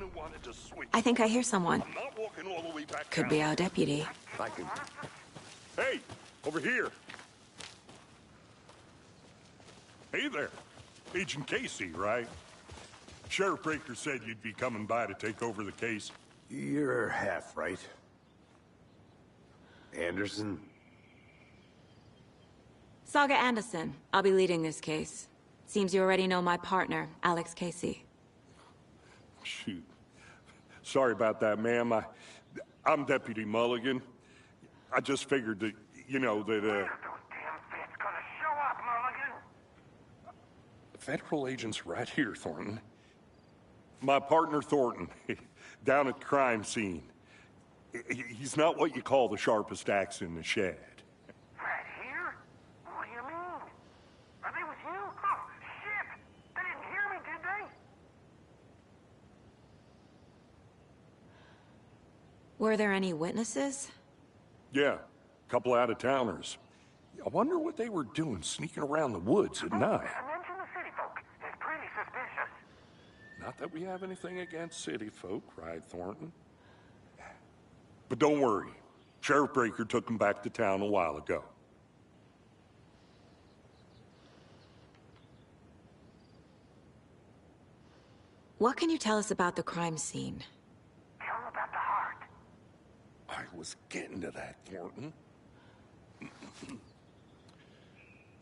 one who wanted to switch. I think I hear someone. I'm not walking all the way back Could down. be our deputy. I can... Hey! Over here! Hey there! Agent Casey, right? Sheriff Breaker said you'd be coming by to take over the case. You're half right. Anderson? Saga Anderson. I'll be leading this case. Seems you already know my partner, Alex Casey. Shoot. Sorry about that, ma'am. I'm Deputy Mulligan. I just figured that, you know, that, Those damn feds gonna show up, Mulligan. Federal agent's right here, Thornton. My partner, Thornton, down at the crime scene. He's not what you call the sharpest axe in the shed. Right here? What do you mean? Are they with you? Oh, shit! They didn't hear me, did they? Were there any witnesses? Yeah, a couple out-of-towners. I wonder what they were doing sneaking around the woods at night. Mention the city folk. It's pretty suspicious. Not that we have anything against city folk, right, Thornton? But don't worry. Sheriff Breaker took them back to town a while ago. What can you tell us about the crime scene? Tell them about the heart. I was getting to that, Thornton.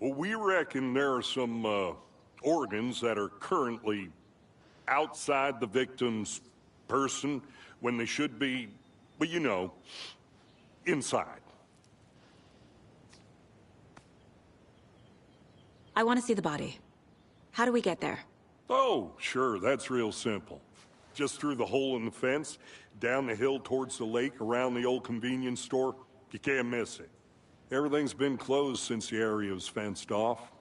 Well, we reckon there are some organs that are currently outside the victim's person when they should be, well, you know, inside. I want to see the body. How do we get there? Oh, sure, that's real simple. Just through the hole in the fence, down the hill towards the lake, around the old convenience store. You can't miss it. Everything's been closed since the area was fenced off.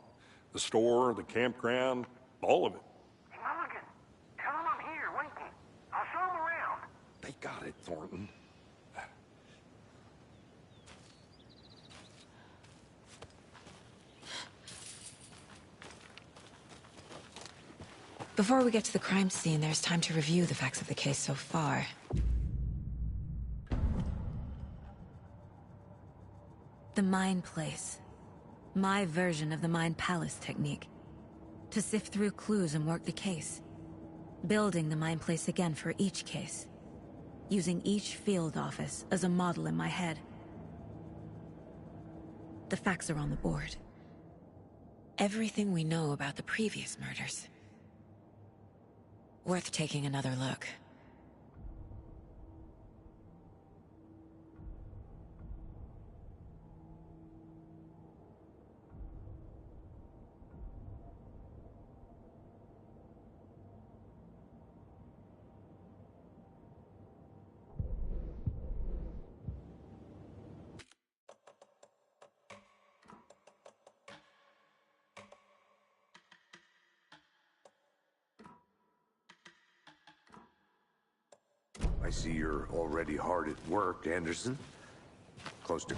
The store, the campground, all of it. Hey, Mulligan, tell them I'm here, waiting. I'll show them around. They got it, Thornton. Before we get to the crime scene, there's time to review the facts of the case so far. The Mind Place. My version of the Mind Palace technique. To sift through clues and work the case. Building the Mind Place again for each case. Using each field office as a model in my head. The facts are on the board. Everything we know about the previous murders. Worth taking another look. I see you're already hard at work, Anderson. Close to...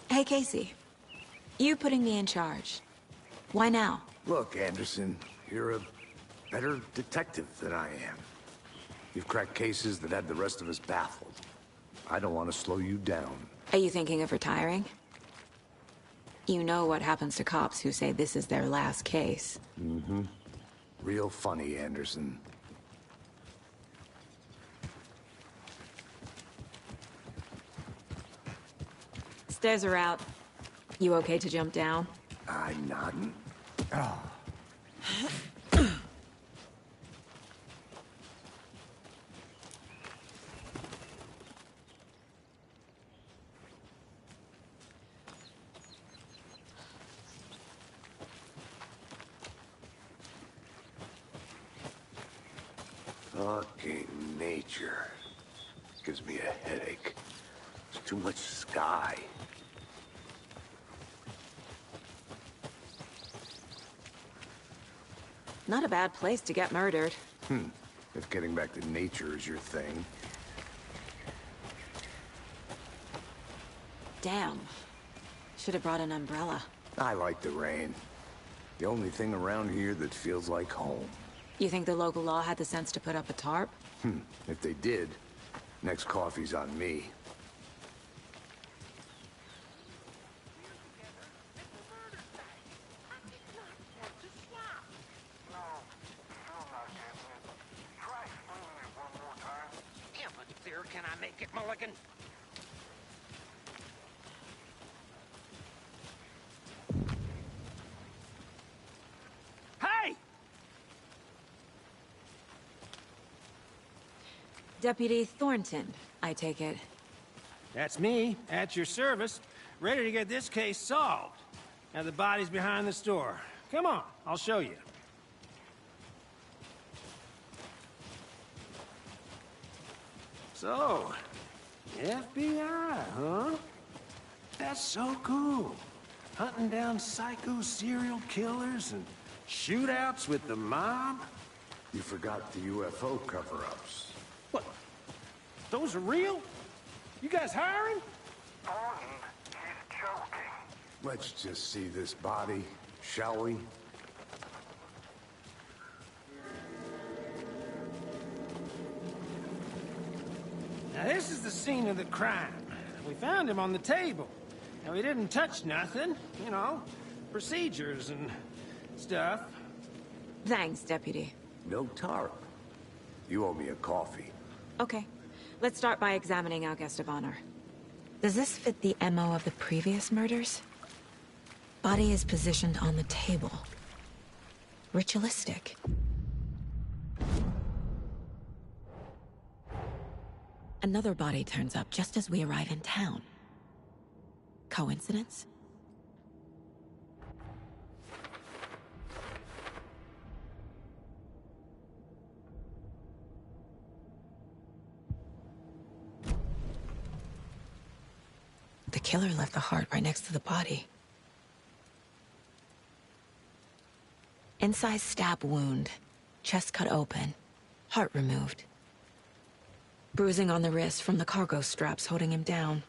Hey, Casey. You putting me in charge. Why now? Look, Anderson, you're a better detective than I am. You've cracked cases that had the rest of us baffled. I don't want to slow you down. Are you thinking of retiring? You know what happens to cops who say this is their last case. Mm-hmm. Real funny, Anderson. Stairs are out. You okay to jump down? I'm not. Oh. Fucking nature. Gives me a headache. There's too much sky. Not a bad place to get murdered. If getting back to nature is your thing. Damn. Should have brought an umbrella. I like the rain. The only thing around here that feels like home. You think the local law had the sense to put up a tarp? If they did, next coffee's on me. Try explaining it one more time. Yeah, but clearer can I make it, Mulligan? Hey! Deputy Thornton, I take it. That's me, at your service, ready to get this case solved. Now the body's behind the store. Come on, I'll show you. So, FBI, huh? That's so cool. Hunting down psycho serial killers and shootouts with the mob? You forgot the UFO cover-ups. What? Those are real? You guys hiring? Thornton, he's joking. Let's just see this body, shall we? Now this is the scene of the crime. We found him on the table. And we didn't touch nothing, you know, procedures and stuff. Thanks, Deputy. No tarp. You owe me a coffee. Okay. Let's start by examining our guest of honor. Does this fit the MO of the previous murders? Body is positioned on the table. Ritualistic. Another body turns up just as we arrive in town. Coincidence? The killer left the heart right next to the body. Incised stab wound. Chest cut open. Heart removed. Bruising on the wrist from the cargo straps holding him down.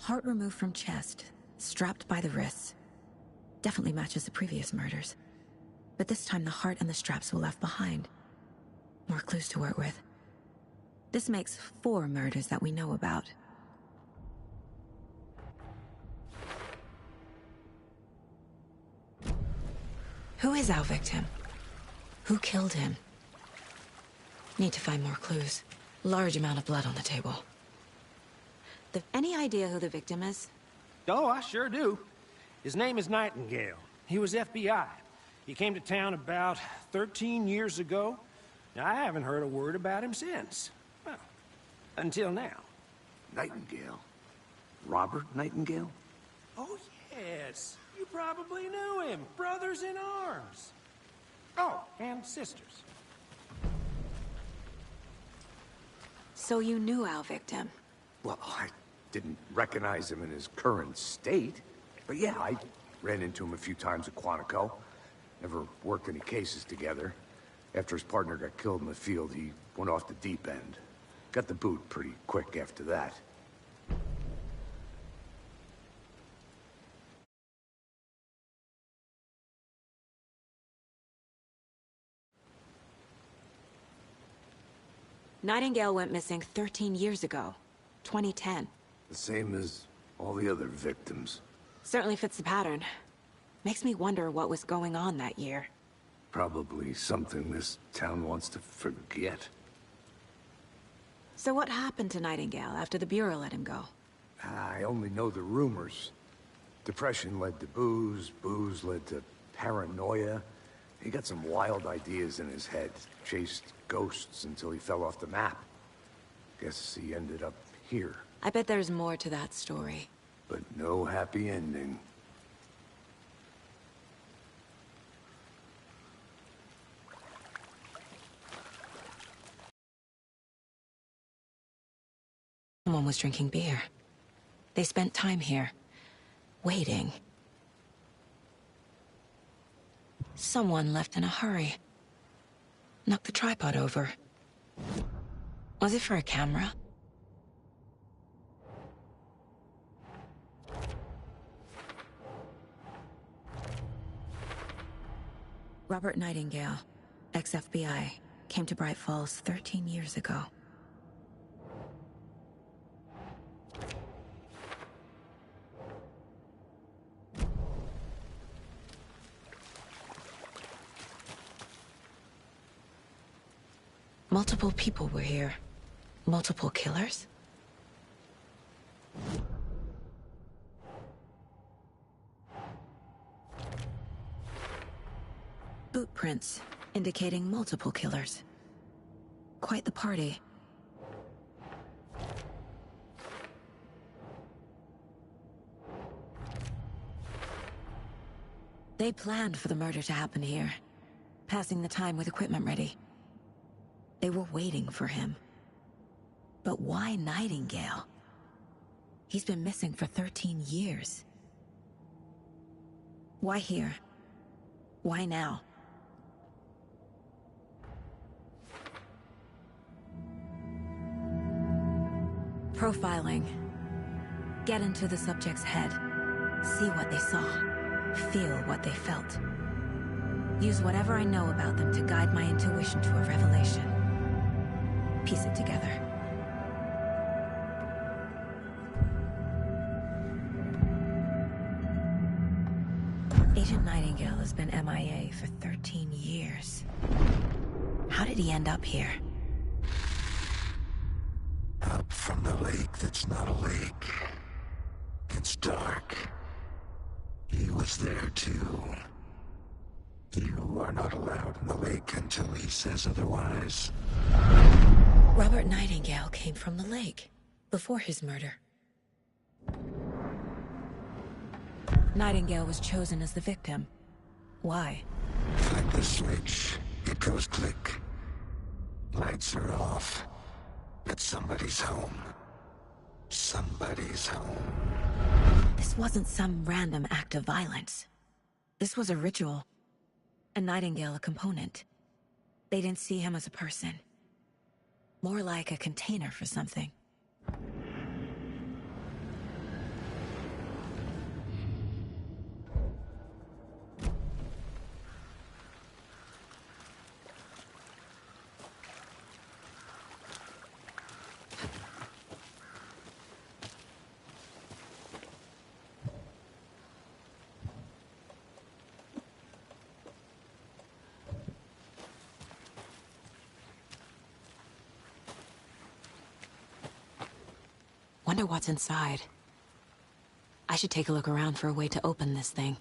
Heart removed from chest, strapped by the wrists. Definitely matches the previous murders. But this time the heart and the straps were left behind. More clues to work with. This makes 4 murders that we know about. Who is our victim? Who killed him? Need to find more clues. Large amount of blood on the table. Any idea who the victim is? Oh, I sure do. His name is Nightingale. He was FBI. He came to town about 13 years ago. Now, I haven't heard a word about him since. Well, until now. Nightingale? Robert Nightingale? Oh, yes. You probably knew him. Brothers in arms. Oh, and sisters. So you knew our victim? Well, I didn't recognize him in his current state. But yeah, I ran into him a few times at Quantico. Never worked any cases together. After his partner got killed in the field, he went off the deep end. Got the boot pretty quick after that. Nightingale went missing 13 years ago. 2010. The same as all the other victims. Certainly fits the pattern. Makes me wonder what was going on that year. Probably something this town wants to forget. So what happened to Nightingale after the Bureau let him go? I only know the rumors. Depression led to booze, booze led to paranoia. He got some wild ideas in his head, chased ghosts until he fell off the map. Guess he ended up here. I bet there's more to that story. But no happy ending. Someone was drinking beer. They spent time here, waiting. Someone left in a hurry. Knocked the tripod over. Was it for a camera? Robert Nightingale, ex-FBI, came to Bright Falls 13 years ago. Multiple people were here. Multiple killers? Boot prints, indicating multiple killers. Quite the party. They planned for the murder to happen here, passing the time with equipment ready. They were waiting for him. But why Nightingale? He's been missing for 13 years. Why here? Why now? Profiling. Get into the subject's head. See what they saw. Feel what they felt. Use whatever I know about them to guide my intuition to a revelation. Piece it together. Agent Nightingale has been MIA for 13 years. How did he end up here? Up from the lake that's not a lake. It's dark. He was there too. You are not allowed in the lake until he says otherwise. Robert Nightingale came from the lake, before his murder. Nightingale was chosen as the victim. Why? Flick the switch. It goes click. Lights are off. But somebody's home. Somebody's home. This wasn't some random act of violence. This was a ritual. And Nightingale a component. They didn't see him as a person. More like a container for something. Wonder what's inside. I should take a look around for a way to open this thing.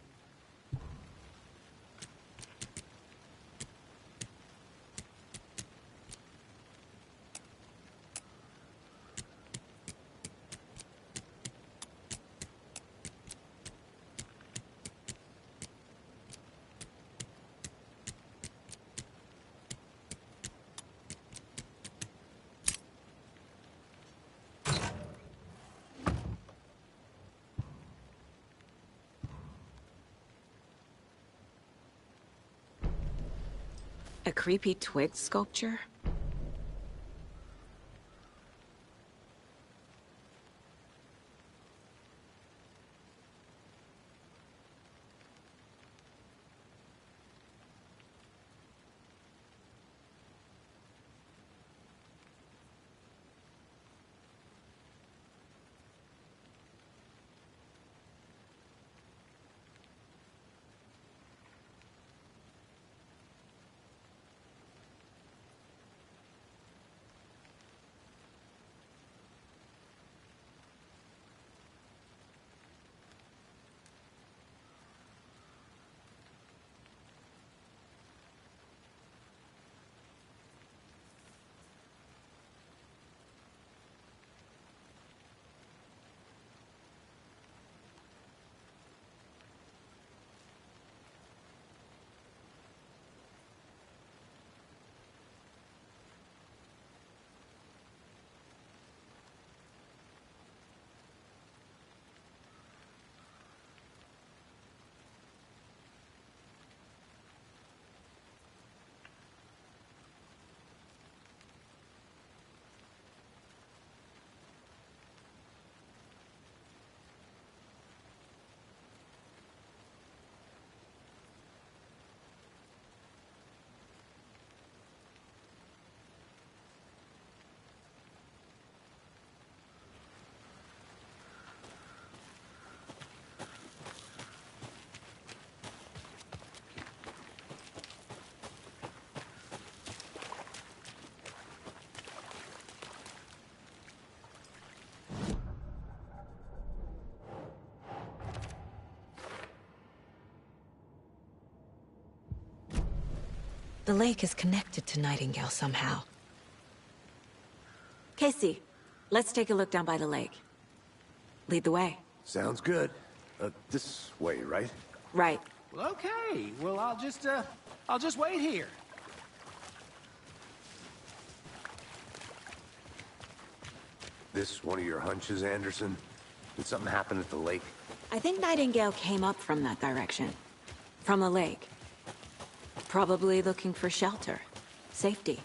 A creepy twig sculpture? The lake is connected to Nightingale somehow. Casey, let's take a look down by the lake. Lead the way. Sounds good. This way, right? Right. Well, okay. Well, I'll just wait here. This one of your hunches, Anderson? Did something happen at the lake? I think Nightingale came up from that direction. From the lake. Probably looking for shelter. Safety.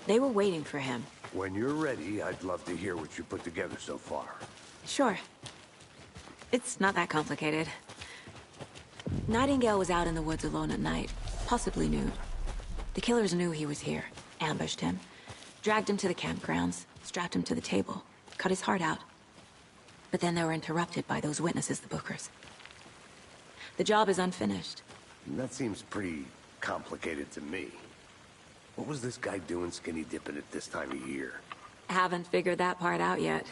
They were waiting for him. When you're ready, I'd love to hear what you put together so far. Sure. It's not that complicated. Nightingale was out in the woods alone at night, possibly nude. The killers knew he was here, ambushed him, dragged him to the campgrounds, strapped him to the table, cut his heart out. But then they were interrupted by those witnesses, the Bookers. The job is unfinished. That seems pretty complicated to me. What was this guy doing skinny dipping at this time of year? Haven't figured that part out yet.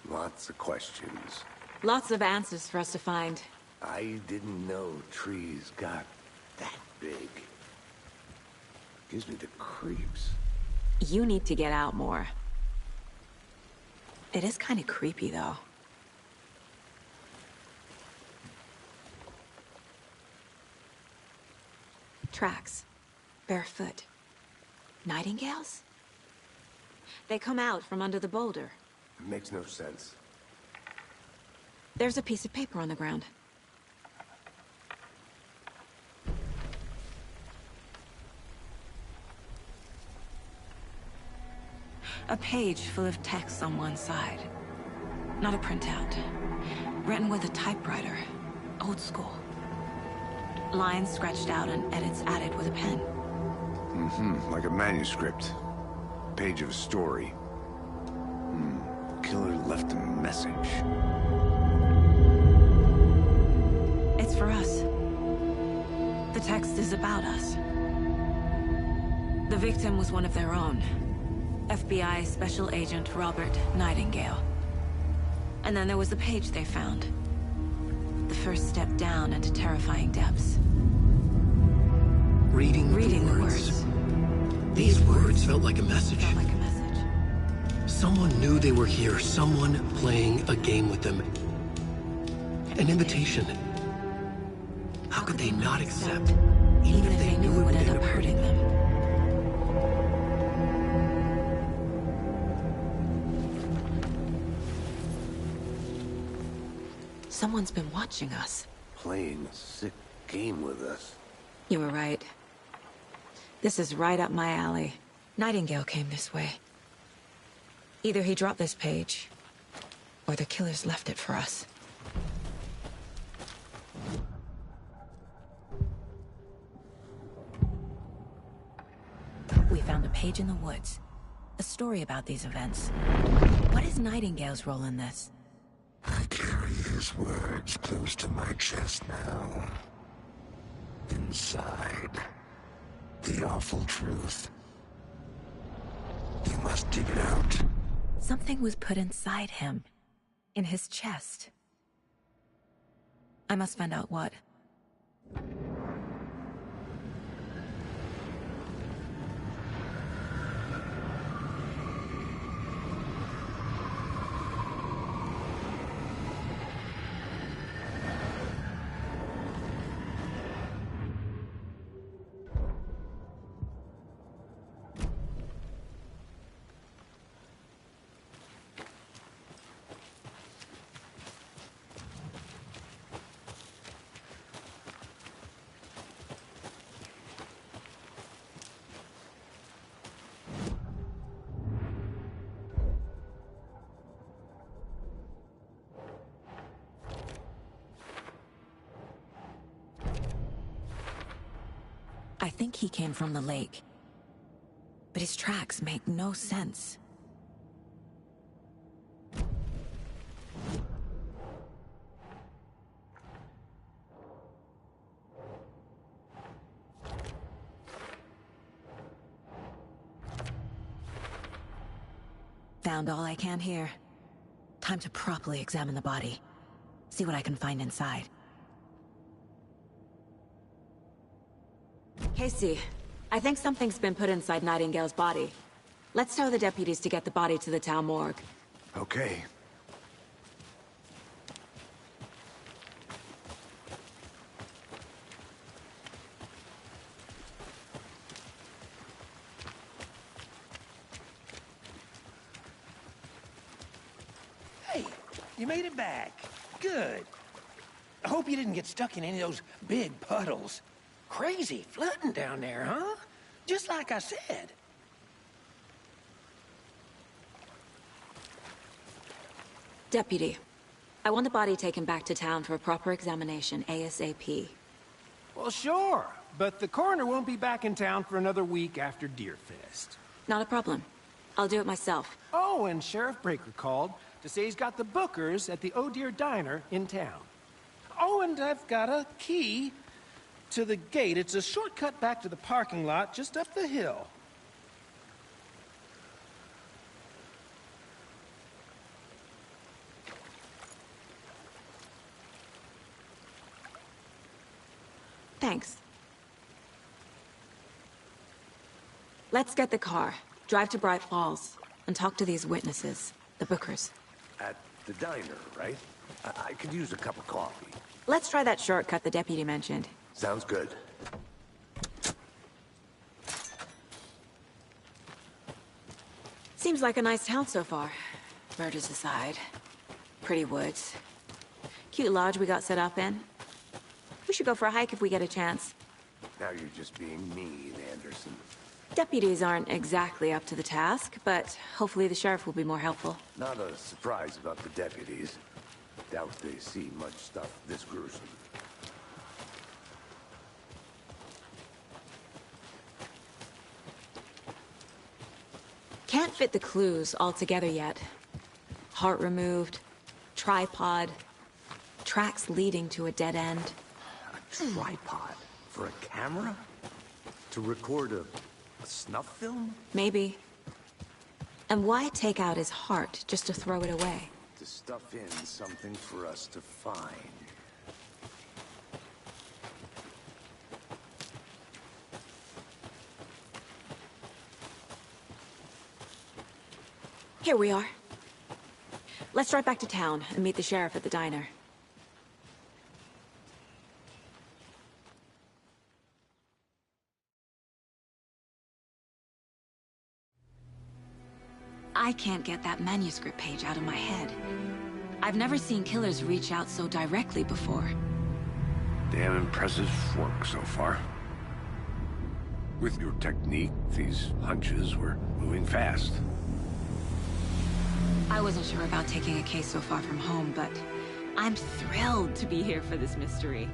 Lots of questions. Lots of answers for us to find. I didn't know trees got that big. Gives me the creeps. You need to get out more. It is kind of creepy, though. Tracks. Barefoot. Nightingales? They come out from under the boulder. It makes no sense. There's a piece of paper on the ground. A page full of text on one side. Not a printout. Written with a typewriter. Old school. Lines scratched out and edits added with a pen. Like a manuscript. Page of a story. Killer left a message. It's for us. The text is about us. The victim was one of their own. FBI Special Agent Robert Nightingale. And then there was the page they found. The first step down into terrifying depths. Reading the words. These words felt like a message. Felt like a message. Someone knew they were here, someone playing a game with them. An invitation. How could they not accept, even if they knew it would end up hurting them? Someone's been watching us. Playing a sick game with us. You were right. This is right up my alley. Nightingale came this way. Either he dropped this page, or the killers left it for us. We found a page in the woods. A story about these events. What is Nightingale's role in this? I carry his words close to my chest now. Inside, the awful truth. You must dig it out. Something was put inside him. In his chest. I must find out what. I think he came from the lake. But his tracks make no sense. Found all I can here. Time to properly examine the body. See what I can find inside. Casey, I think something's been put inside Nightingale's body. Let's tell the deputies to get the body to the town morgue. Okay. Hey, you made it back. Good. I hope you didn't get stuck in any of those big puddles. Crazy flooding down there, huh? Just like I said. Deputy, I want the body taken back to town for a proper examination ASAP. Well, sure. But the coroner won't be back in town for another week after Deerfest. Not a problem. I'll do it myself. Oh, and Sheriff Breaker called to say he's got the Bookers at the Oh Dear Diner in town. Oh, and I've got a key to the gate. It's a shortcut back to the parking lot just up the hill. Thanks. Let's get the car, drive to Bright Falls, and talk to these witnesses, the Bookers. At the diner, right? I could use a cup of coffee. Let's try that shortcut the deputy mentioned. Sounds good. Seems like a nice town so far. Murders aside. Pretty woods. Cute lodge we got set up in. We should go for a hike if we get a chance. Now you're just being mean, Anderson. Deputies aren't exactly up to the task, but hopefully the sheriff will be more helpful. Not a surprise about the deputies. Doubt they see much stuff this gruesome. Can't fit the clues all together yet. Heart removed, tripod, tracks leading to a dead end. A tripod? For a camera? To record a snuff film? Maybe. And why take out his heart just to throw it away? To stuff in something for us to find. Here we are. Let's drive back to town and meet the sheriff at the diner. I can't get that manuscript page out of my head. I've never seen killers reach out so directly before. Damn impressive work so far. With your technique, these hunches were moving fast. I wasn't sure about taking a case so far from home, but I'm thrilled to be here for this mystery.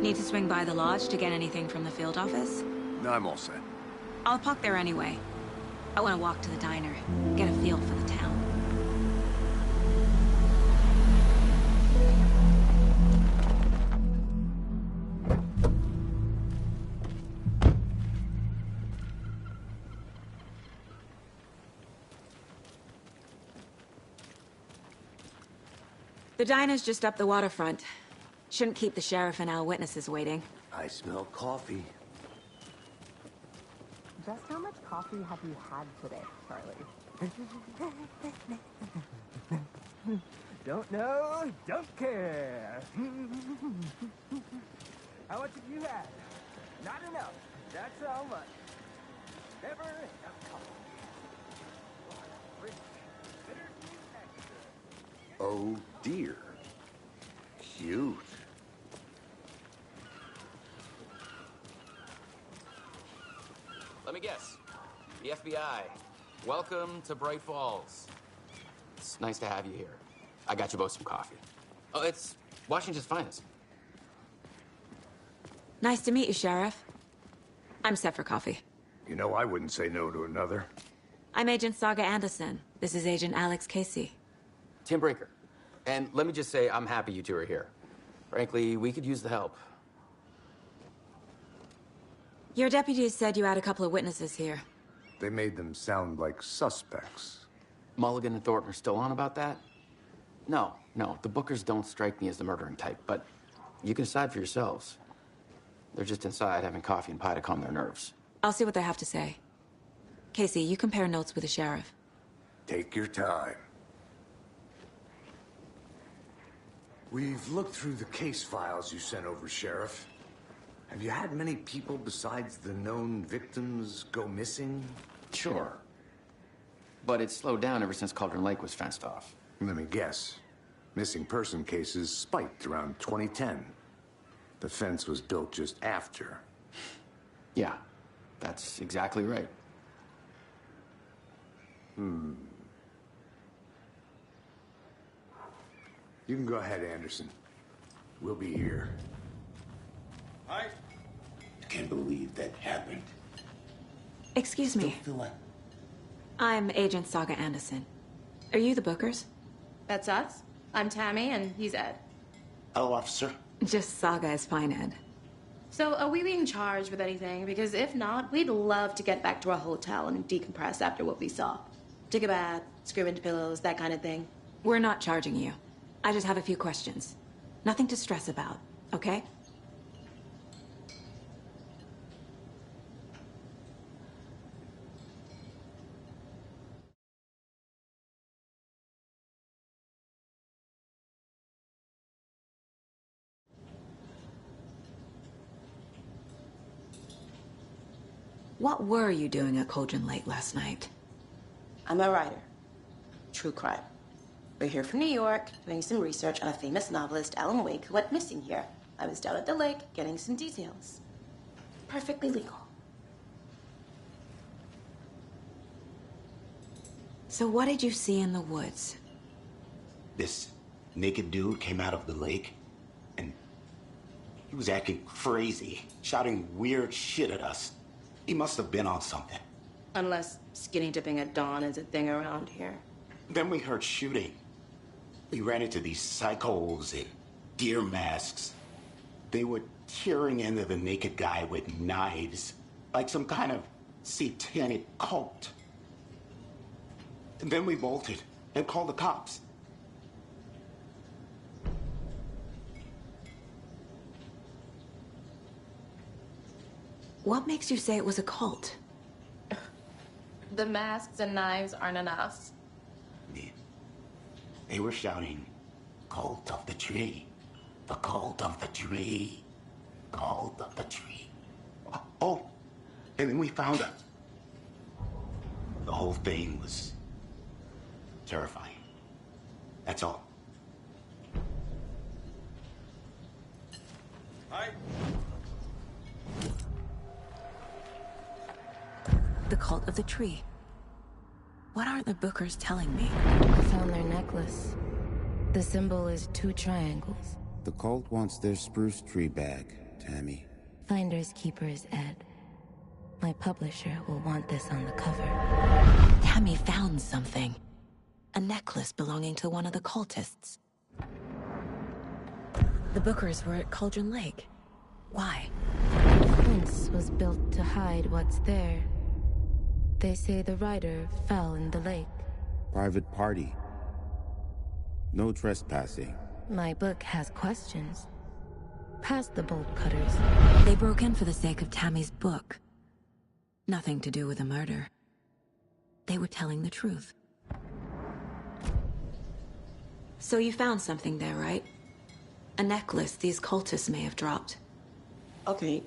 Need to swing by the lodge to get anything from the field office? No, I'm all set. I'll park there anyway. I want to walk to the diner, get a feel for the town. The diner's just up the waterfront. Shouldn't keep the sheriff and our witnesses waiting. I smell coffee. Just how much coffee have you had today, Charlie? Don't know, don't care. How much have you had? Not enough. That's how much. Never enough coffee. Oh dear. Cute. Let me guess. The FBI. Welcome to Bright Falls. It's nice to have you here. I got you both some coffee. Oh, it's Washington's finest. Nice to meet you, Sheriff. I'm set for coffee. You know, I wouldn't say no to another. I'm Agent Saga Anderson. This is Agent Alex Casey. Tim Brinker. And let me just say, I'm happy you two are here. Frankly, we could use the help. Your deputies said you had a couple of witnesses here. They made them sound like suspects. Mulligan and Thornton are still on about that? No, the Bookers don't strike me as the murdering type, but you can decide for yourselves. They're just inside having coffee and pie to calm their nerves. I'll see what they have to say. Casey, you compare notes with the sheriff. Take your time. We've looked through the case files you sent over, Sheriff. Have you had many people besides the known victims go missing? Sure. But it's slowed down ever since Cauldron Lake was fenced off. Let me guess. Missing person cases spiked around 2010. The fence was built just after. Yeah, that's exactly right. You can go ahead, Anderson. We'll be here. I can't believe that happened. Excuse me. Feel like I'm Agent Saga Anderson. Are you the Bookers? That's us. I'm Tammy, and he's Ed. hello, officer. Just Saga is fine, Ed. So, are we being charged with anything? Because if not, we'd love to get back to our hotel and decompress after what we saw. Take a bath, scream into pillows, that kind of thing. We're not charging you. I just have a few questions. Nothing to stress about, okay? What were you doing at Cauldron Lake last night? I'm a writer. True crime. We're here from New York, doing some research on a famous novelist, Alan Wake, who went missing here. I was down at the lake, getting some details. Perfectly legal. So what did you see in the woods? This naked dude came out of the lake, and he was acting crazy, shouting weird shit at us. He must have been on something. Unless skinny dipping at dawn is a thing around here. Then we heard shooting. We ran into these psychos in deer masks. They were tearing into the naked guy with knives, like some kind of satanic cult. And then we bolted and called the cops. What makes you say it was a cult? The masks and knives aren't enough. They were shouting, "Cult of the tree, the cult of the tree, cult of the tree." Oh, and then we found out. The whole thing was terrifying. That's all. The cult of the tree. What aren't the Bookers telling me? I found their necklace. The symbol is 2 triangles. The cult wants their spruce tree back, Tammy. Finders keepers, Ed. My publisher will want this on the cover. Tammy found something. A necklace belonging to one of the cultists. The Bookers were at Cauldron Lake. Why? The fence was built to hide what's there. They say the writer fell in the lake. Private party. No trespassing. My book has questions. Past the bolt cutters. They broke in for the sake of Tammy's book. Nothing to do with a murder. They were telling the truth. So you found something there, right? A necklace these cultists may have dropped. Okay.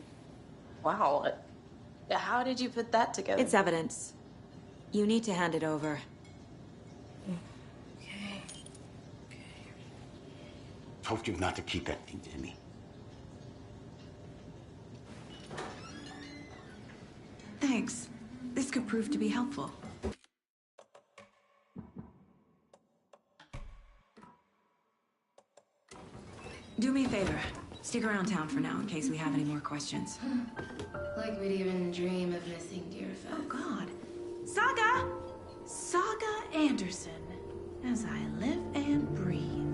Wow. How did you put that together? It's evidence. You need to hand it over. Okay. Told you not to keep that thing to me. Thanks. This could prove to be helpful. Do me a favor. Stick around town for now in case we have any more questions. Like we'd even dream of missing dear folks. Oh, God. Saga! Saga Anderson. As I live and breathe.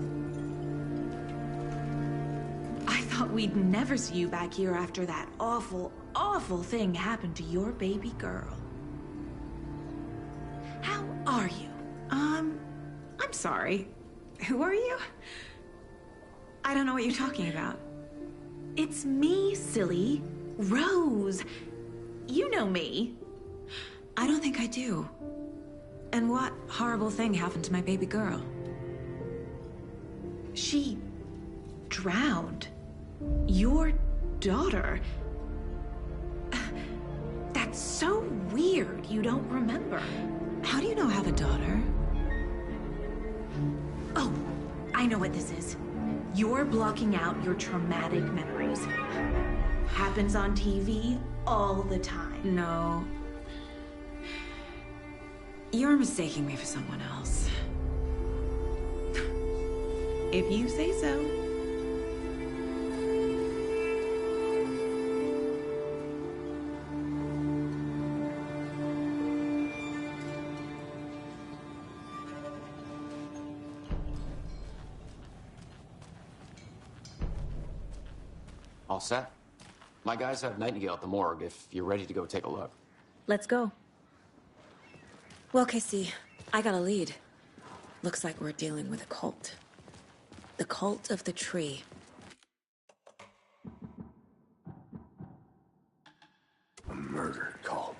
I thought we'd never see you back here after that awful, awful thing happened to your baby girl. How are you? sorry. Who are you? I don't know what you're talking about. It's me, silly. Rose. You know me. I don't think I do. And what horrible thing happened to my baby girl? She drowned. Your daughter. That's so weird you don't remember. How do you know I have a daughter? Oh, I know what this is. You're blocking out your traumatic memories. Happens on TV all the time. No. You're mistaking me for someone else. If you say so. All set? My guys have Nightingale at the morgue if you're ready to go take a look. Let's go. Well, Casey, I got a lead. Looks like we're dealing with a cult. The Cult of the Tree. A murder cult.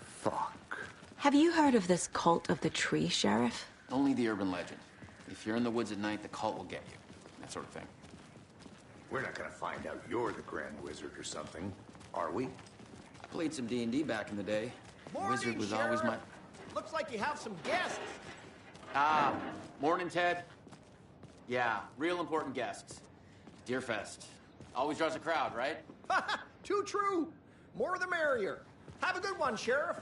Fuck. Have you heard of this Cult of the Tree, Sheriff? Only the urban legend. If you're in the woods at night, the cult will get you. That sort of thing. We're not gonna find out you're the Grand Wizard or something, are we? I played some D&D back in the day. Morning, Wizard was always my... Looks like you have some guests. Morning, Ted. Yeah, real important guests. Deerfest. Always draws a crowd, right? Too true. More the merrier. Have a good one, Sheriff.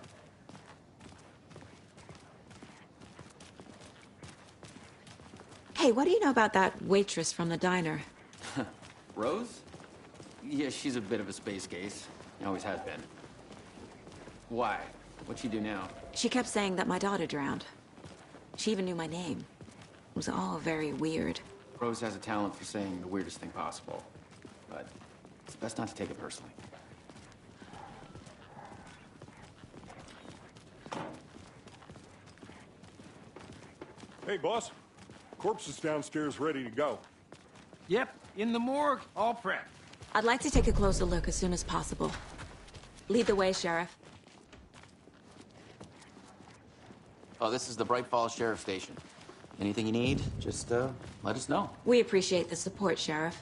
Hey, what do you know about that waitress from the diner? Rose? Yeah, she's a bit of a space case. Always has been. Why? What'd she do now? She kept saying that my daughter drowned. She even knew my name. It was all very weird. Rose has a talent for saying the weirdest thing possible. But it's best not to take it personally. Hey, boss. Corpse is downstairs ready to go. Yep, in the morgue, all prepped. I'd like to take a closer look as soon as possible. Lead the way, Sheriff. Oh, this is the Bright Falls Sheriff Station. Anything you need, just let us know. We appreciate the support, Sheriff.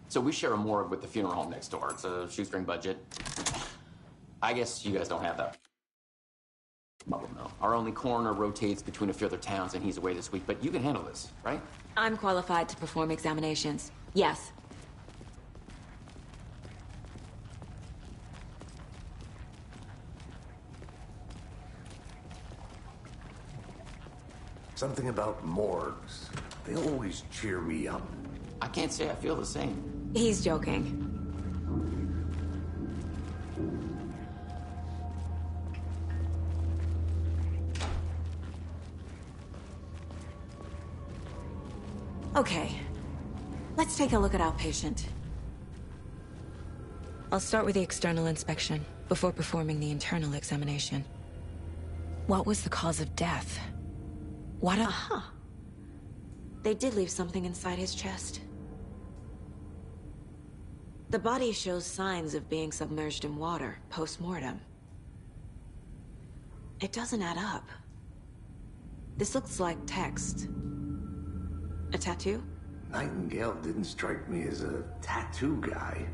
So we share a morgue with the funeral home next door. It's a shoestring budget. I guess you guys don't have that. Well, no. Our only coroner rotates between a few other towns, and he's away this week. But you can handle this, right? I'm qualified to perform examinations. Yes. Something about morgues. They always cheer me up. I can't say I feel the same. He's joking. Okay. Let's take a look at our patient. I'll start with the external inspection before performing the internal examination. What was the cause of death? What a... Aha! They did leave something inside his chest. The body shows signs of being submerged in water, post-mortem. It doesn't add up. This looks like text. A tattoo? Nightingale didn't strike me as a tattoo guy.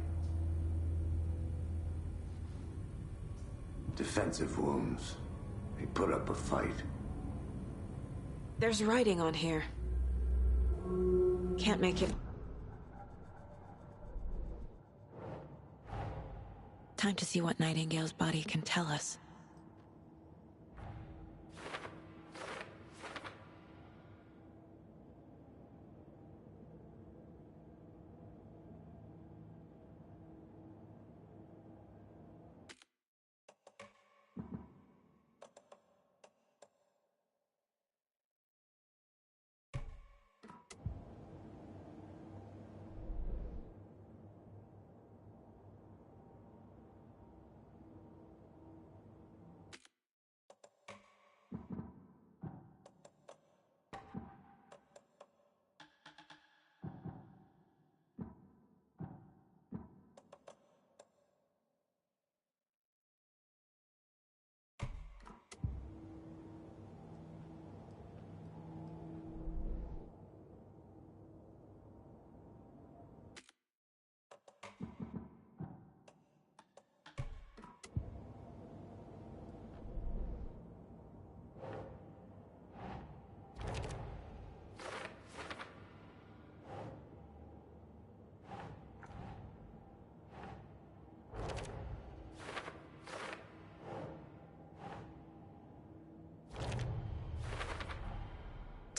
Defensive wounds. He put up a fight. There's writing on here. Can't make it. Time to see what Nightingale's body can tell us.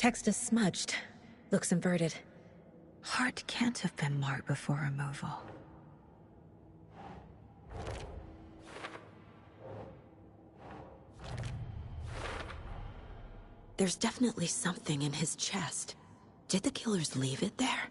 Text is smudged. Looks inverted. Heart can't have been marked before removal. There's definitely something in his chest. Did the killers leave it there?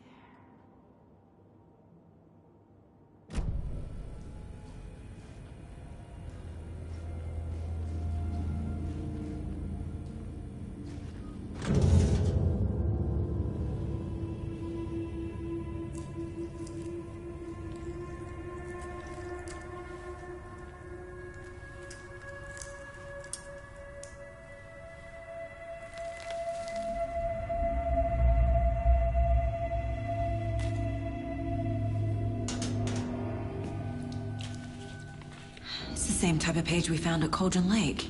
It's the same type of page we found at Cauldron Lake.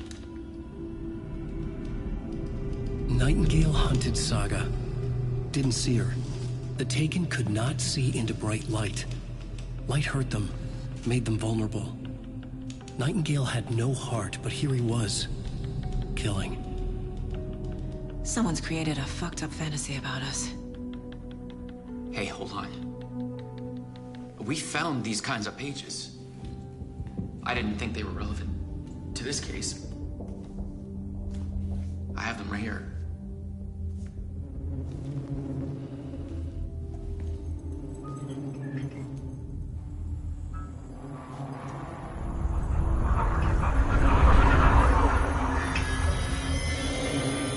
Nightingale hunted Saga. Didn't see her. The Taken could not see into bright light. Light hurt them, made them vulnerable. Nightingale had no heart, but here he was, killing. Someone's created a fucked up fantasy about us. Hey, hold on. We found these kinds of pages. I didn't think they were relevant to this case. I have them right here.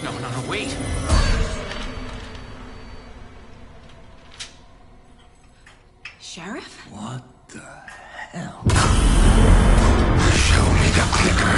No, wait! Sheriff? What the hell? Show me the clicker.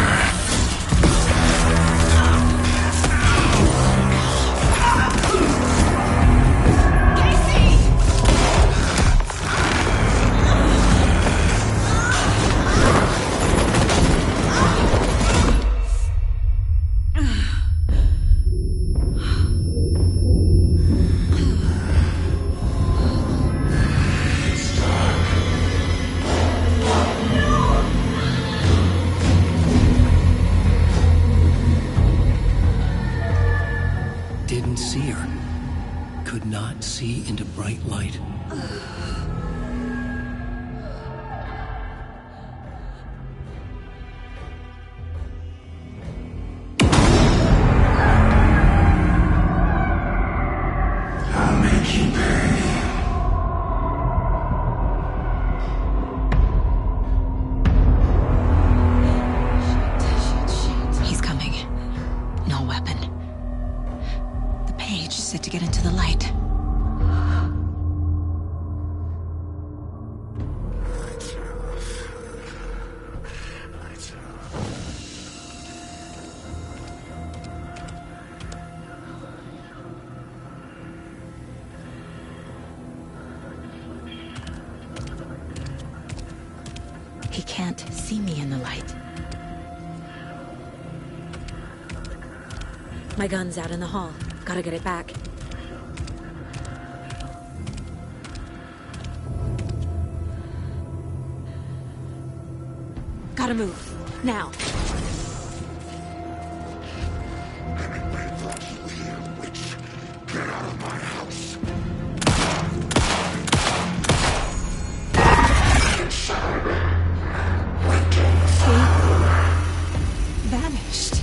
Didn't see her. Could not see into bright light. I'll make you pay. He's coming. No weapon. The page said to get into the light. He can't see me in the light. My gun's out in the hall. Gotta get it back. Gotta move. Now. Get out of my house. Vanished.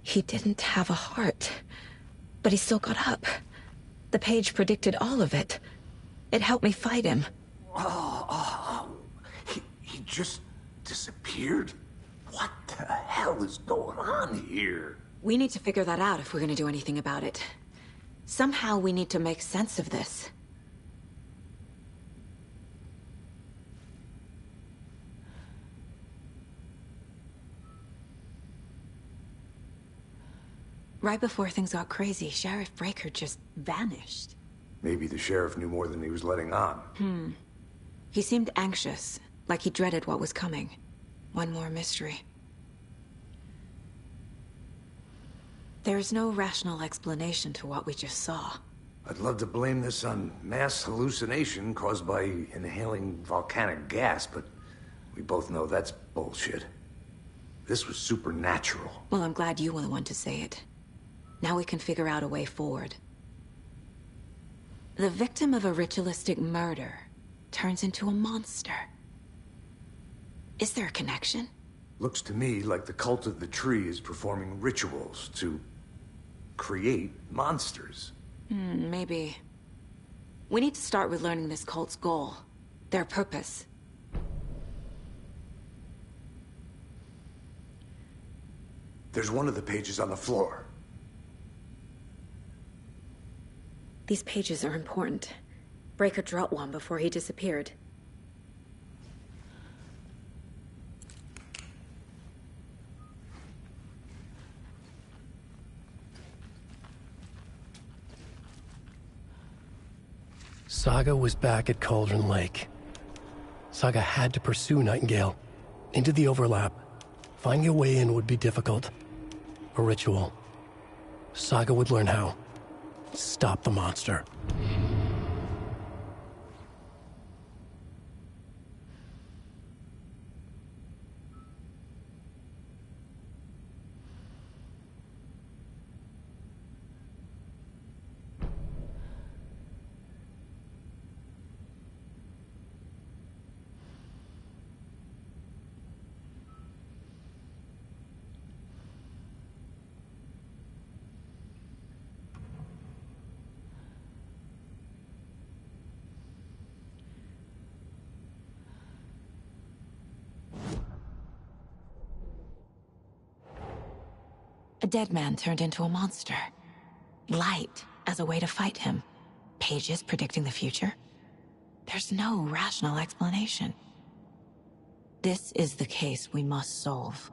He didn't have a heart, but he still got up. The page predicted all of it. It helped me fight him. He just disappeared? What the hell is going on here? We need to figure that out if we're gonna do anything about it. Somehow we need to make sense of this. Right before things got crazy, Sheriff Breaker just vanished. Maybe the sheriff knew more than he was letting on. He seemed anxious, like he dreaded what was coming. One more mystery. There's no rational explanation to what we just saw. I'd love to blame this on mass hallucination caused by inhaling volcanic gas, but we both know that's bullshit. This was supernatural. Well, I'm glad you were the one to say it. Now we can figure out a way forward. The victim of a ritualistic murder turns into a monster. Is there a connection? Looks to me like the cult of the tree is performing rituals to create monsters. Maybe. We need to start with learning this cult's goal. Their purpose. There's one of the pages on the floor. These pages are important. Breaker dropped one before he disappeared. Saga was back at Cauldron Lake. Saga had to pursue Nightingale into the overlap. Finding a way in would be difficult. A ritual. Saga would learn how. Stop the monster. dead man turned into a monster. Light as a way to fight him. Pages predicting the future. There's no rational explanation. This is the case we must solve.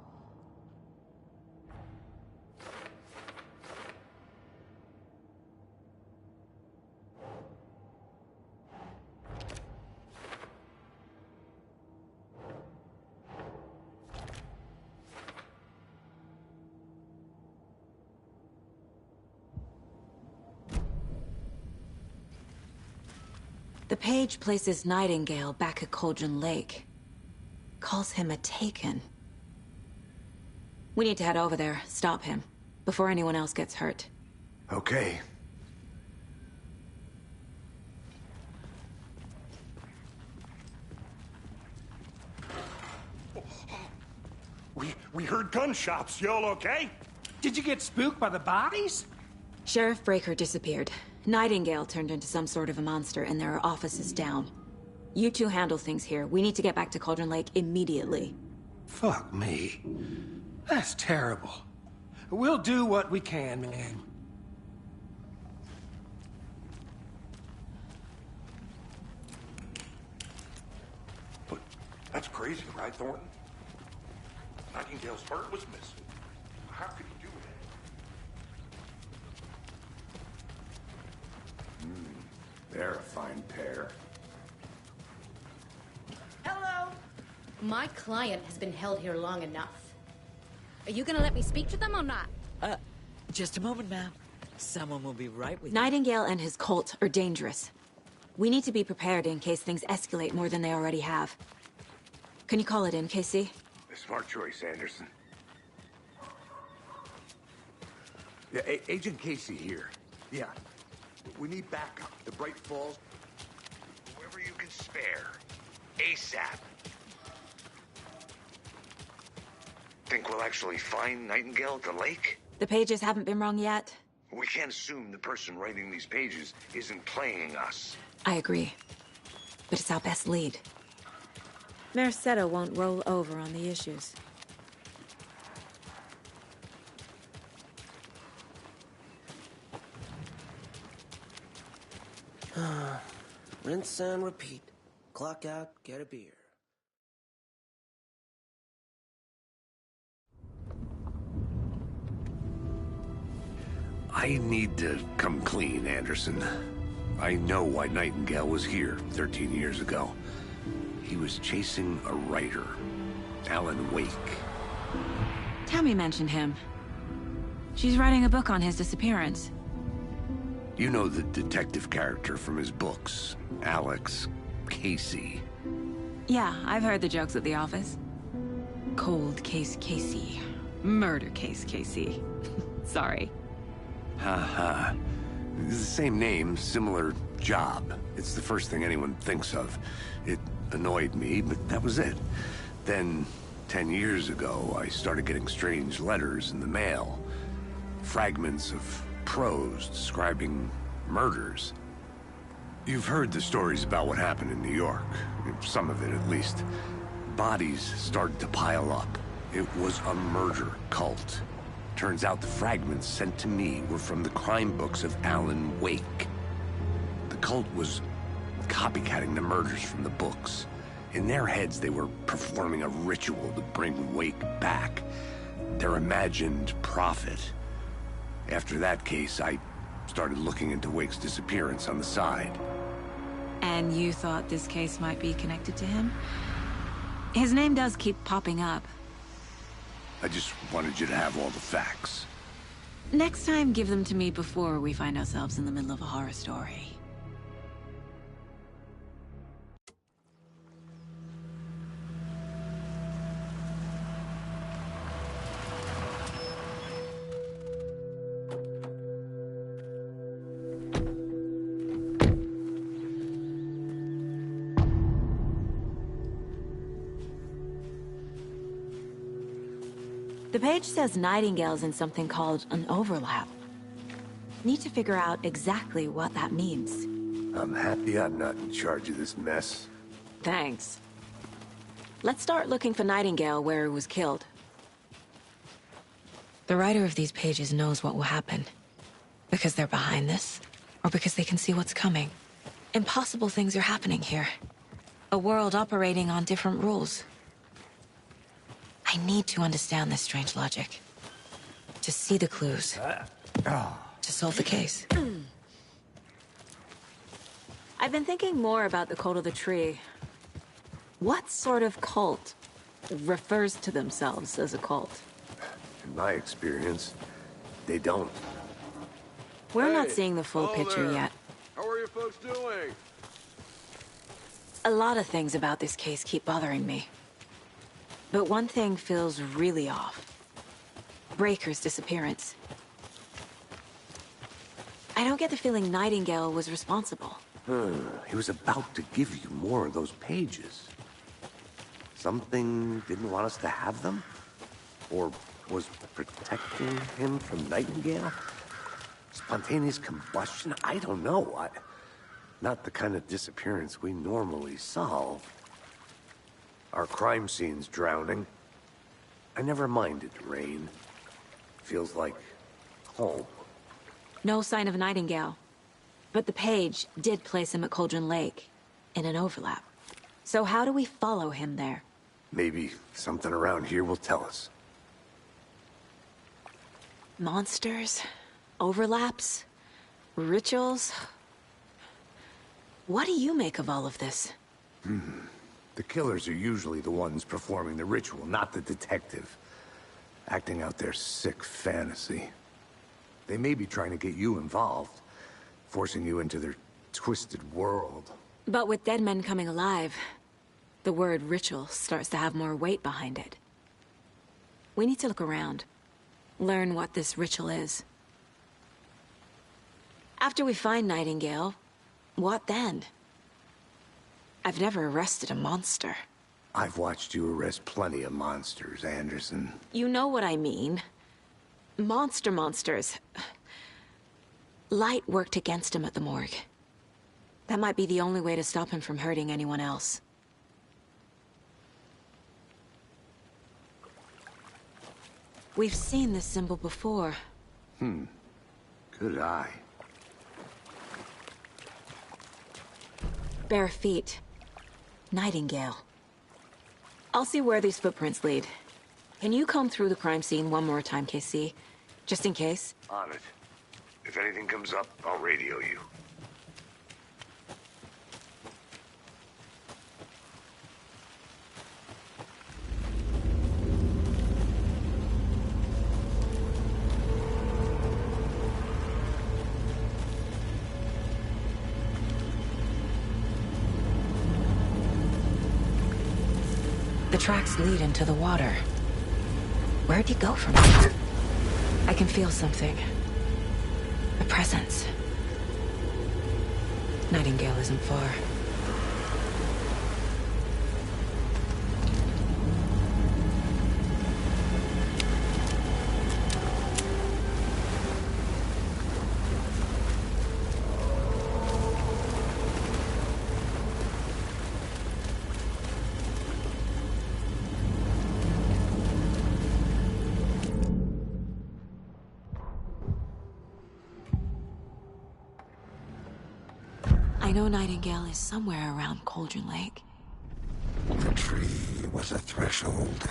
The page places Nightingale back at Cauldron Lake. Calls him a Taken. We need to head over there, stop him, before anyone else gets hurt. Okay. We heard gunshots. Y'all okay? Did you get spooked by the bodies? Sheriff Breaker disappeared. Nightingale turned into some sort of a monster, and there are offices down. You two handle things here. We need to get back to Cauldron Lake immediately. Fuck me. That's terrible. We'll do what we can, man. But that's crazy, right, Thornton? Nightingale's heart was missing. How could he do that? They're a fine pair. Hello! My client has been held here long enough. Are you gonna let me speak to them or not? Just a moment, ma'am. Someone will be right with you. Nightingale and his cult are dangerous. We need to be prepared in case things escalate more than they already have. Can you call it in, Casey? Smart choice, Anderson. Yeah, Agent Casey here. Yeah. We need backup. The Bright Falls. Whoever you can spare. ASAP. Think we'll actually find Nightingale at the lake? The pages haven't been wrong yet. We can't assume the person writing these pages isn't playing us. I agree. But it's our best lead. Mercedo won't roll over on the issues. Rinse and repeat. Clock out, get a beer. I need to come clean, Anderson. I know why Nightingale was here 13 years ago. He was chasing a writer, Alan Wake. Tammy mentioned him. She's writing a book on his disappearance. You know the detective character from his books, Alex Casey. Yeah, I've heard the jokes at the office. Cold case Casey. Murder case Casey. Sorry. Ha. It's the same name, similar job. It's the first thing anyone thinks of. It annoyed me, but that was it. Then, 10 years ago, I started getting strange letters in the mail. Fragments of prose describing murders. You've heard the stories about what happened in New York. Some of it, at least. Bodies started to pile up. It was a murder cult. Turns out the fragments sent to me were from the crime books of Alan Wake. The cult was copycatting the murders from the books. In their heads, they were performing a ritual to bring Wake back. Their imagined prophet. After that case, I started looking into Wake's disappearance on the side. And you thought this case might be connected to him? His name does keep popping up. I just wanted you to have all the facts. Next time, give them to me before we find ourselves in the middle of a horror story. The page says Nightingale's in something called an overlap. Need to figure out exactly what that means. I'm happy I'm not in charge of this mess. Thanks. Let's start looking for Nightingale where he was killed. The writer of these pages knows what will happen. Because they're behind this, or because they can see what's coming. Impossible things are happening here. A world operating on different rules. I need to understand this strange logic. To see the clues. To solve the case. I've been thinking more about the cult of the tree. What sort of cult refers to themselves as a cult? In my experience, they don't. We're not seeing the full picture yet. How are you folks doing? A lot of things about this case keep bothering me. But one thing feels really off. Breaker's disappearance. I don't get the feeling Nightingale was responsible. He was about to give you more of those pages. Something didn't want us to have them? Or was protecting him from Nightingale? Spontaneous combustion? I don't know. Not the kind of disappearance we normally solve. Our crime scene's drowning. I never minded rain. Feels like home. No sign of Nightingale. But the page did place him at Cauldron Lake, in an overlap. So how do we follow him there? Maybe something around here will tell us. Monsters? Overlaps? Rituals? What do you make of all of this? The killers are usually the ones performing the ritual, not the detective. Acting out their sick fantasy. They may be trying to get you involved, forcing you into their twisted world. But with dead men coming alive, the word ritual starts to have more weight behind it. We need to look around. Learn what this ritual is. After we find Nightingale, what then? I've never arrested a monster. I've watched you arrest plenty of monsters, Anderson. You know what I mean. Monsters. Light worked against him at the morgue. That might be the only way to stop him from hurting anyone else. We've seen this symbol before. Good eye. Bare feet. Nightingale. I'll see where these footprints lead. Can you comb through the crime scene one more time, KC? Just in case? On it. If anything comes up, I'll radio you. The tracks lead into the water. Where'd you go from here? I can feel something. A presence. Nightingale isn't far. I know Nightingale is somewhere around Cauldron Lake. The tree was a threshold.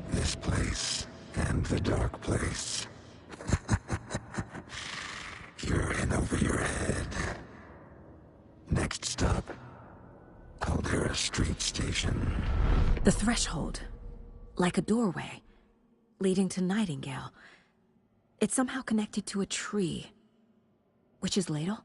This place and the dark place. You're in over your head. Next stop, Caldera Street Station. The threshold. Like a doorway. Leading to Nightingale. It's somehow connected to a tree. Witch's Ladle?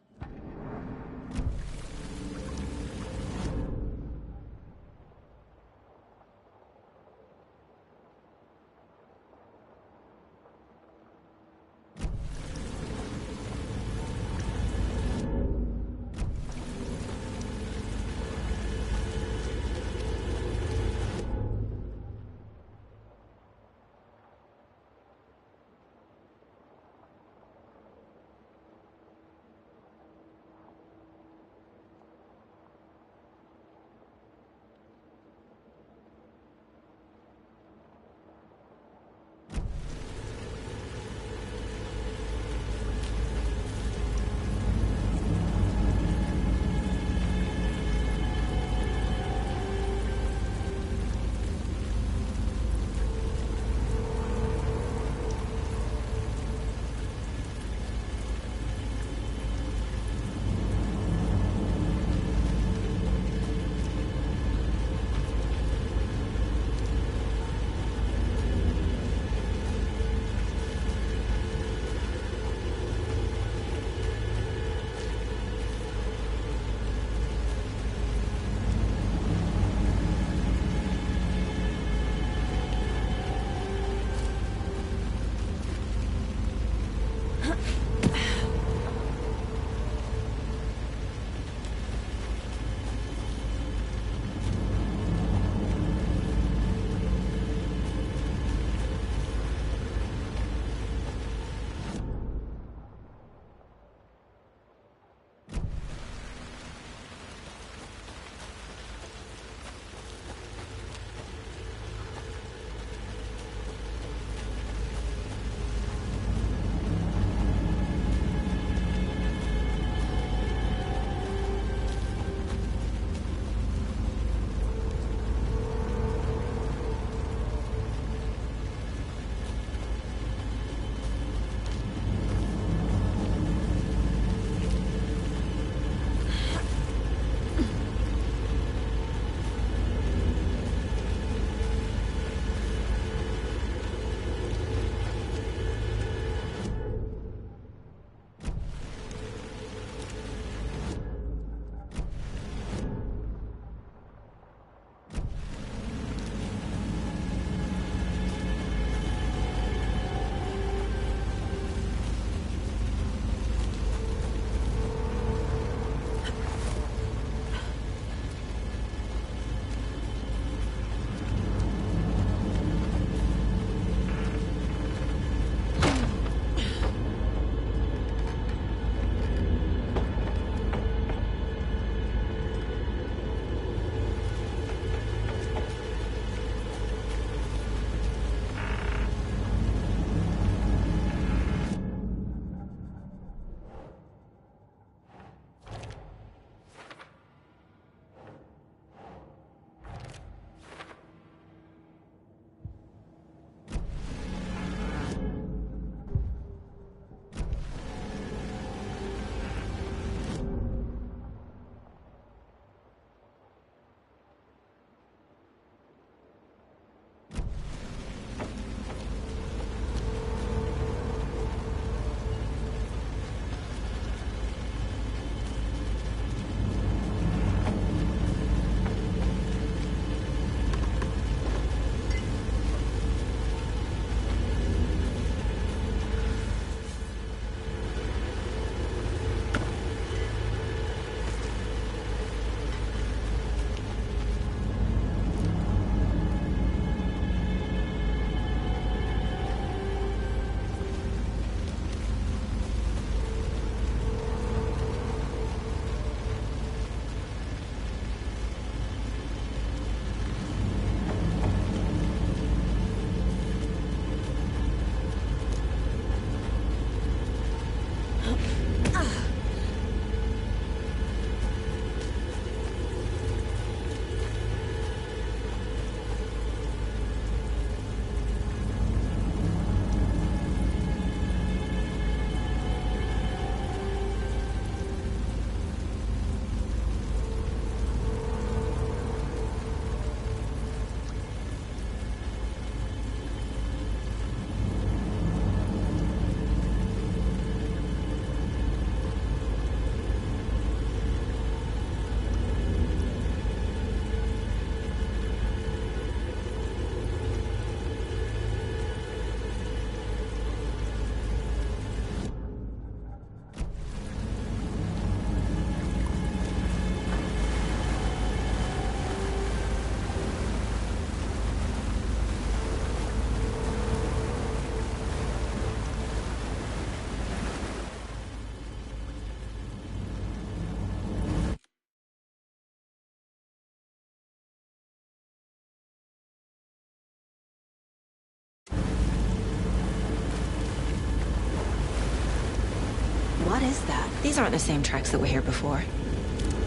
These aren't the same tracks that were here before.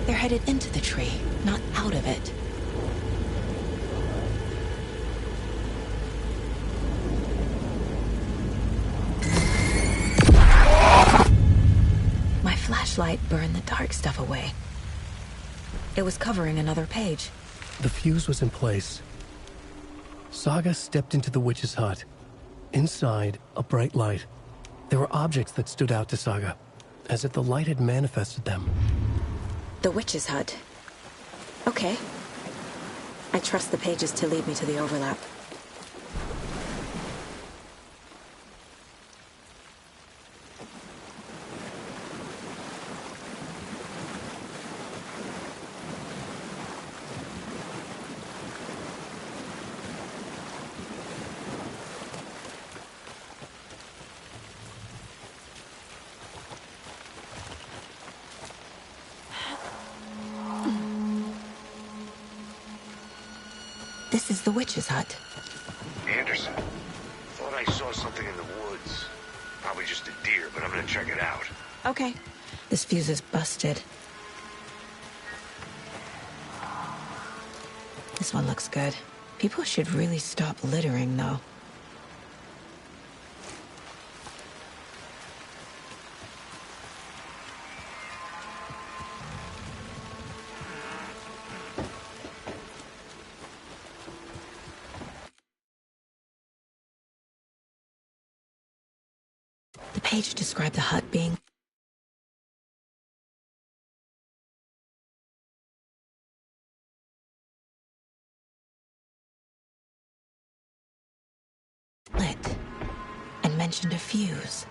They're headed into the tree, not out of it. My flashlight burned the dark stuff away. It was covering another page. The fuse was in place. Saga stepped into the witch's hut. Inside, a bright light. There were objects that stood out to Saga, as if the light had manifested them. The witch's hut. Okay. I trust the pages to lead me to the overlap. This is the witch's hut. Anderson, thought I saw something in the woods. Probably just a deer, but I'm gonna check it out. Okay. This fuse is busted. This one looks good. People should really stop littering, though. The page described the hut being lit and mentioned a fuse.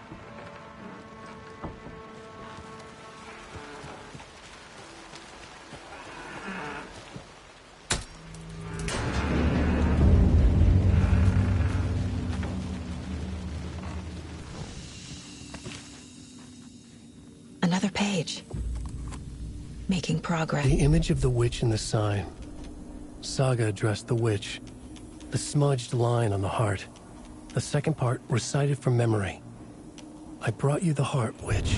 Another page. Making progress. The image of the witch in the sign. Saga addressed the witch. The smudged line on the heart. The second part recited from memory. I brought you the heart, witch.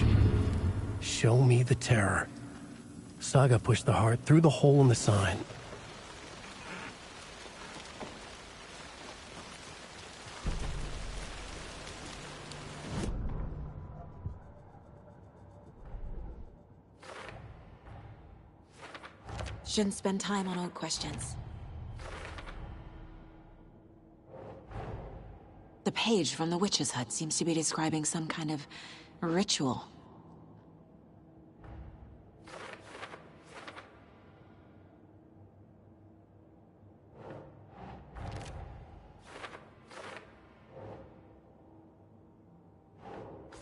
Show me the terror. Saga pushed the heart through the hole in the sign. Shouldn't spend time on old questions. The page from the witch's hut seems to be describing some kind of ritual.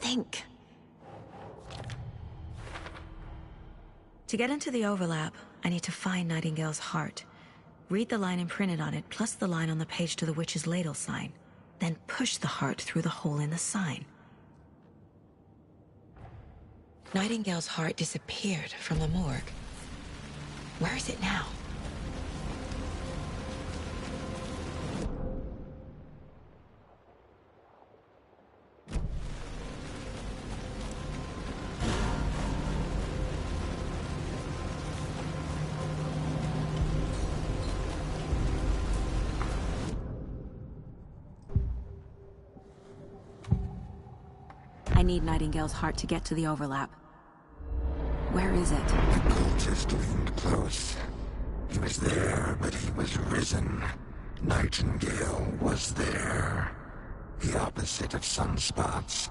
Think. To get into the overlap, I need to find Nightingale's heart. Read the line imprinted on it, plus the line on the page to the witch's ladle sign. Then push the heart through the hole in the sign. Nightingale's heart disappeared from the morgue. Where is it now? I need Nightingale's heart to get to the overlap. Where is it? The cultist leaned close. He was there, but he was risen. Nightingale was there. The opposite of sunspots.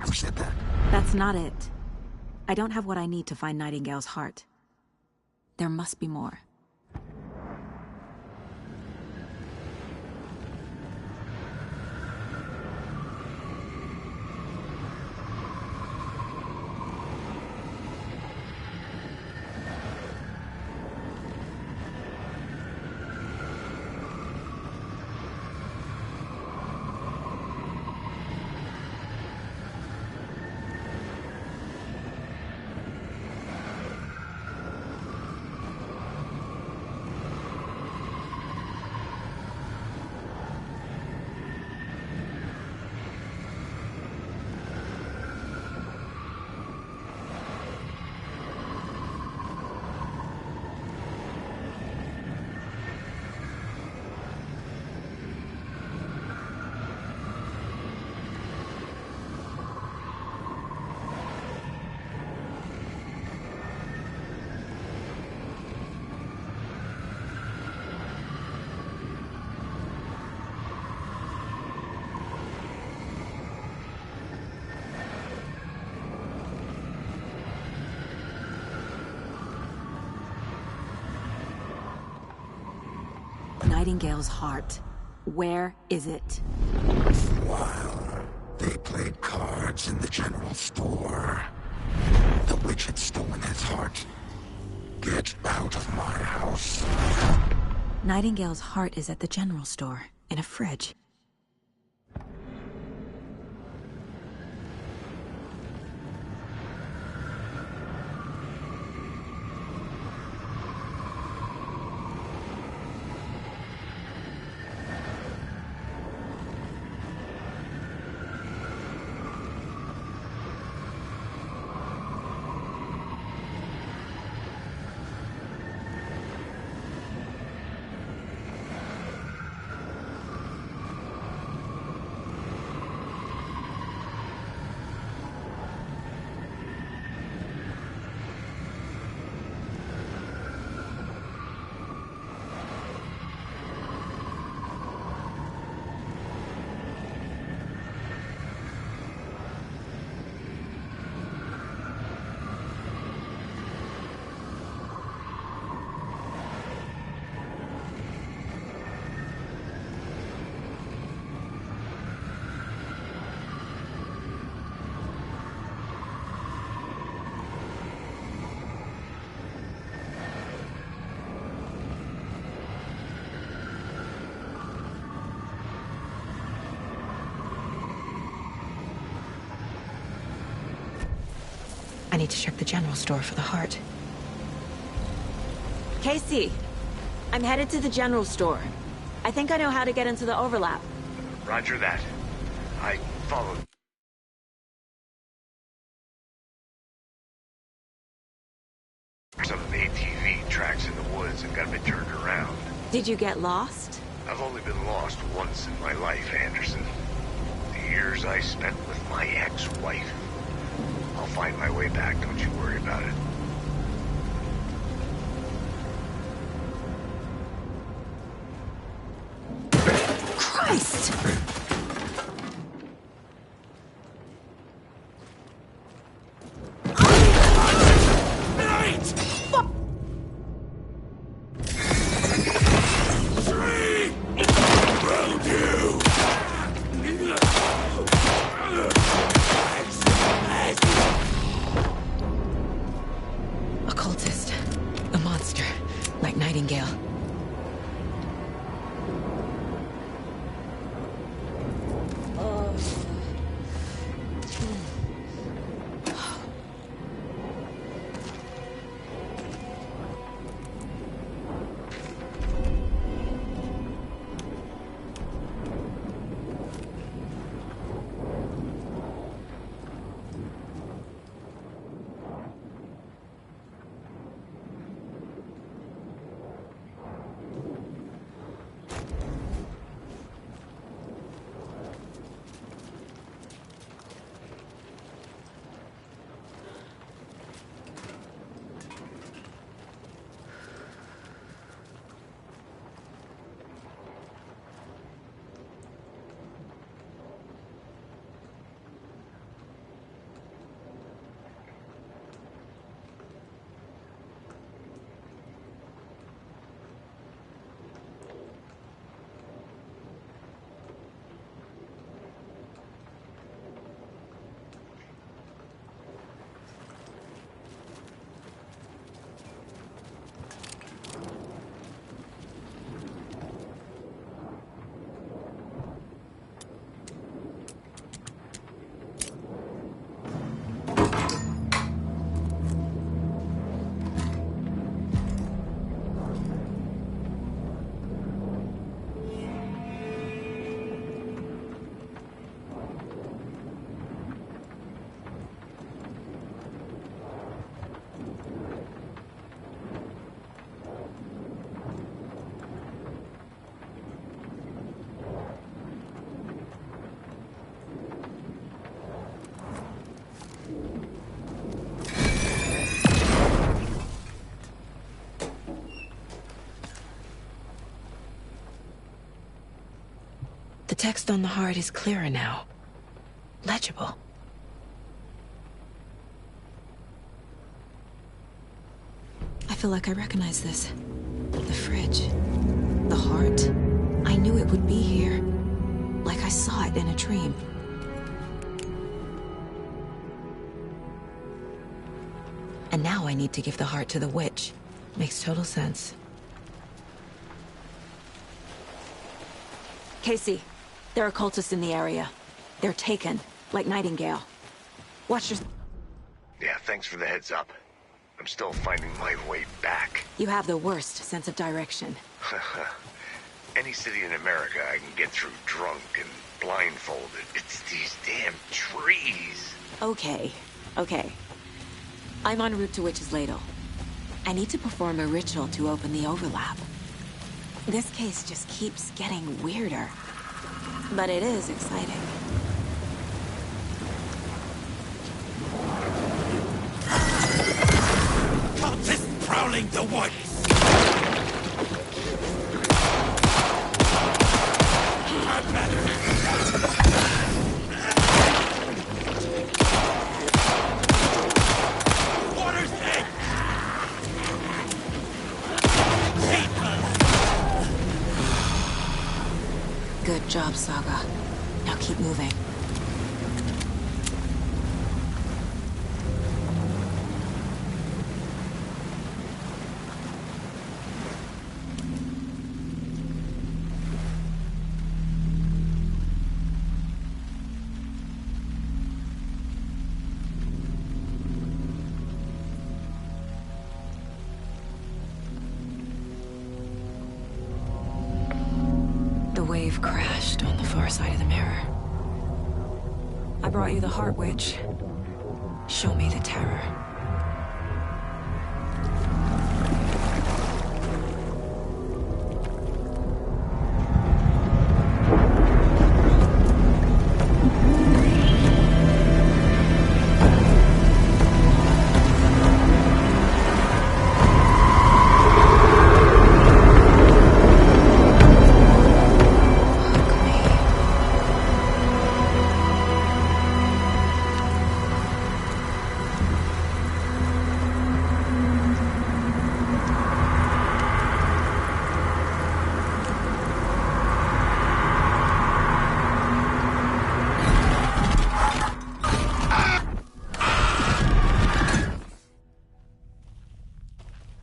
Who said that? That's not it. I don't have what I need to find Nightingale's heart. There must be more. Nightingale's heart. Where is it? While they played cards in the general store, the witch had stolen his heart. Get out of my house. Nightingale's heart is at the general store, in a fridge. I need to check the general store for the heart. Casey, I'm headed to the general store. I think I know how to get into the overlap. Roger that. I followed. Some of the ATV tracks in the woods and got me turned around. Did you get lost? I've only been lost once in my life, Anderson. The years I spent with my ex-wife. I'll find my way back, don't you worry about it. Christ! Occultist. A monster. Like Nightingale. The text on the heart is clearer now. Legible. I feel like I recognize this. The fridge. The heart. I knew it would be here. Like I saw it in a dream. And now I need to give the heart to the witch. Makes total sense. Casey, there are cultists in the area. They're taken, like Nightingale. Watch your... Yeah, thanks for the heads up. I'm still finding my way back. You have the worst sense of direction. Any city in America I can get through drunk and blindfolded. It's these damn trees. Okay. I'm en route to Witch's Ladle. I need to perform a ritual to open the overlap. This case just keeps getting weirder. But it is exciting. Cultists prowling the woods! Water's edge! Good job, Saga. Now keep moving. The wave crashed on the far side of the mirror. I brought you the Heart Witch. Show me the terror.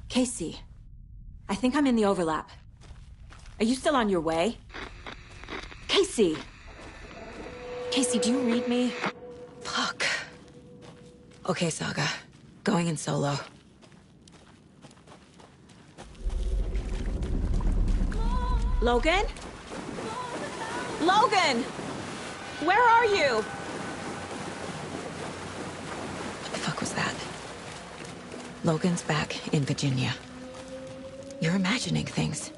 Casey, I think I'm in the overlap. Are you still on your way? Casey! Casey, do you read me? Fuck. Okay, Saga. Going in solo. Logan? Logan! Where are you? What the fuck was that? Logan's back in Virginia. You're imagining things.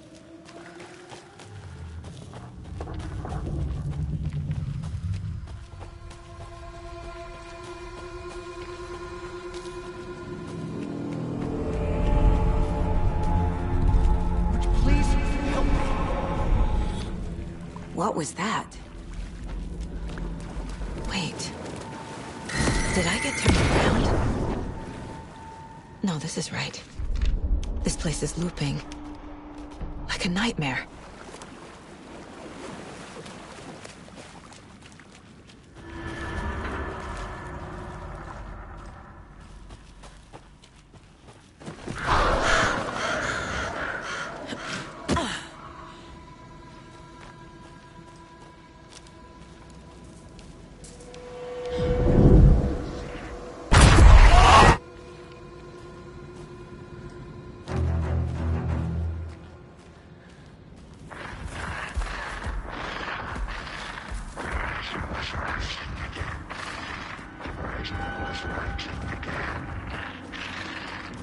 Would you please help me? What was that? Wait. Did I get turned around? No, this is right. This place is looping. Like a nightmare.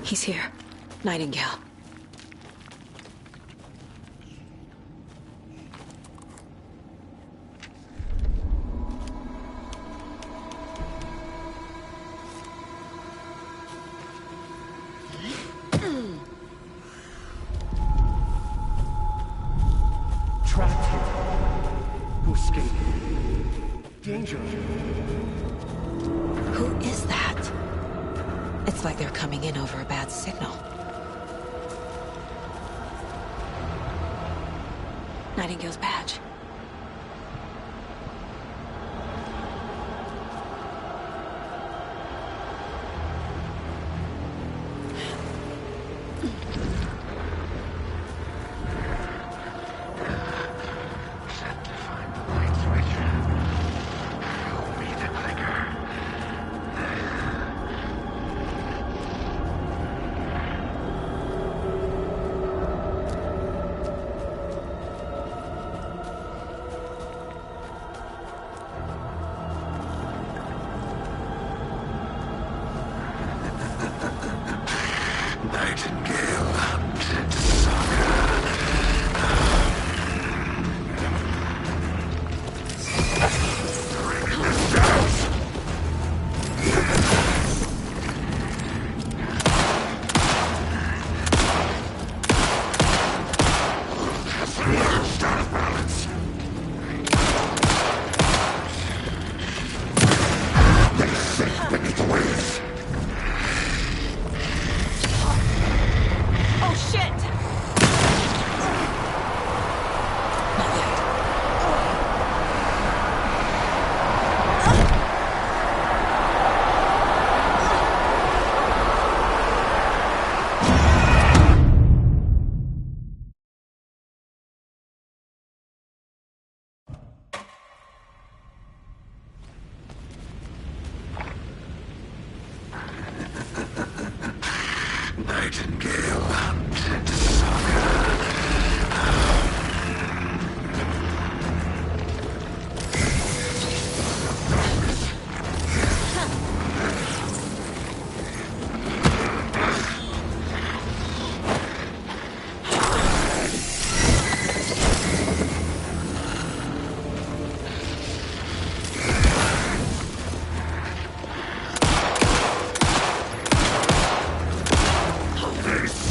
He's here. Nightingale. Trapped here. No escape. Danger. Who is that? It's like they're coming in over a bad signal. Nightingale's badge. This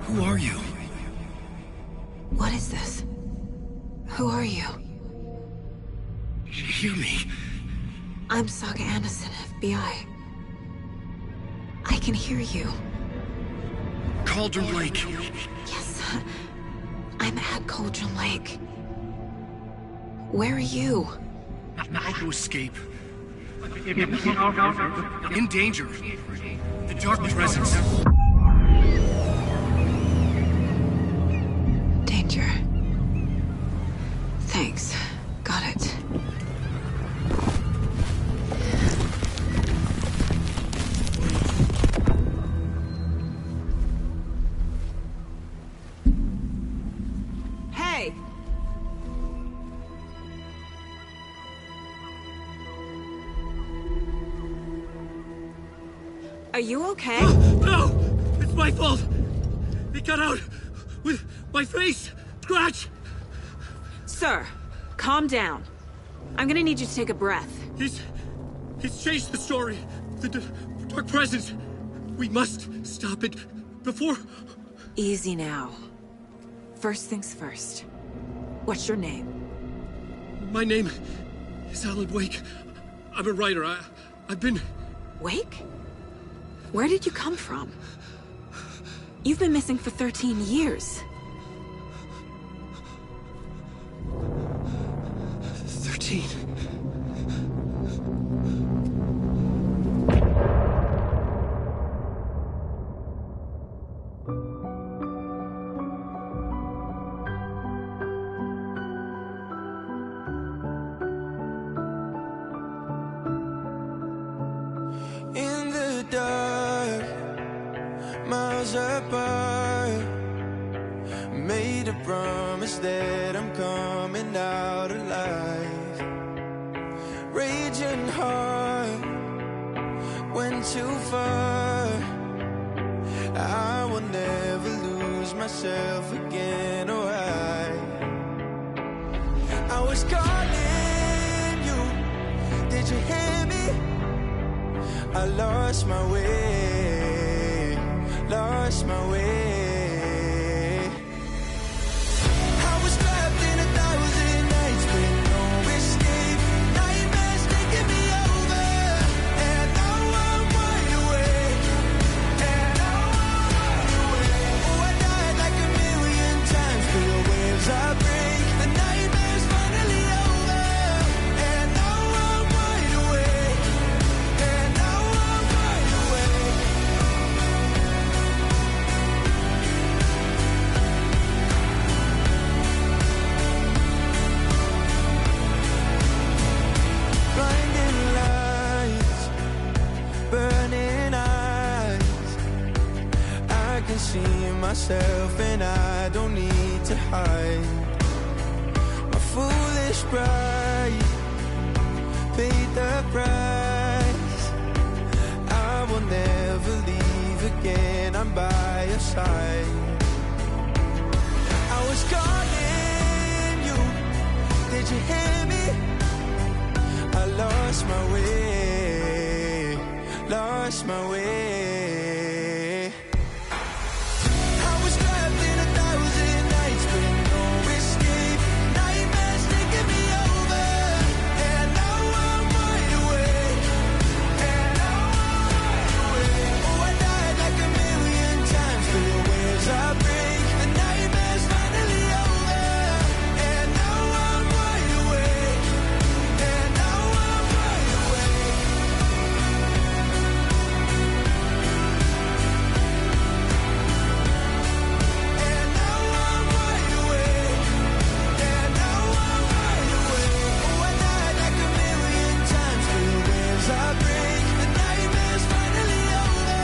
Who are you? What is this? Who are you? Hear me. I'm Saga Anderson, FBI. I can hear you. Cauldron Lake. Yes, I'm at Cauldron Lake. Where are you? How to escape. In danger. The Dark Presence. Danger. Thanks. Got it. Hey! Are you okay? No! It's my fault! It got out with my face! Scratch! Sir, calm down. I'm gonna need you to take a breath. He's changed the story. The Dark Presence. We must stop it before... Easy now. First things first. What's your name? My name is Alan Wake. I'm a writer. I've been... Wake? Where did you come from? You've been missing for 13 years. 13. In the dark, miles apart, made a promise that I'm coming out alive. Raging heart, went too far. I will never lose myself again, or I was calling you, did you hear me? I lost my way, lost my way. I was trapped in 1,000 nights with no escape. Nightmares taking me over, and now I'm wide awake. And now I'm wide awake. Oh, I died like 1,000,000 times through the waves I break. The nightmare's finally over, and now I'm wide awake. And now I'm wide awake. Blinding lights, burning eyes. I can see myself and I don't need to hide. My foolish pride paid the price. I will never leave again, I'm by your side. I was calling you, did you hear me? I lost my way, lost my way. I was trapped in 1,000 nights with no escape. Nightmares taking me over, and now I'm wide awake. And now I'm wide awake. Oh, I died like 1,000,000 times through the waves I break. The nightmare's finally over, and now I'm wide awake. And now I'm wide awake. And now I'm wide awake. And now I'm wide awake. Oh, I died like 1,000,000 times through the waves I break. The nightmare's finally over,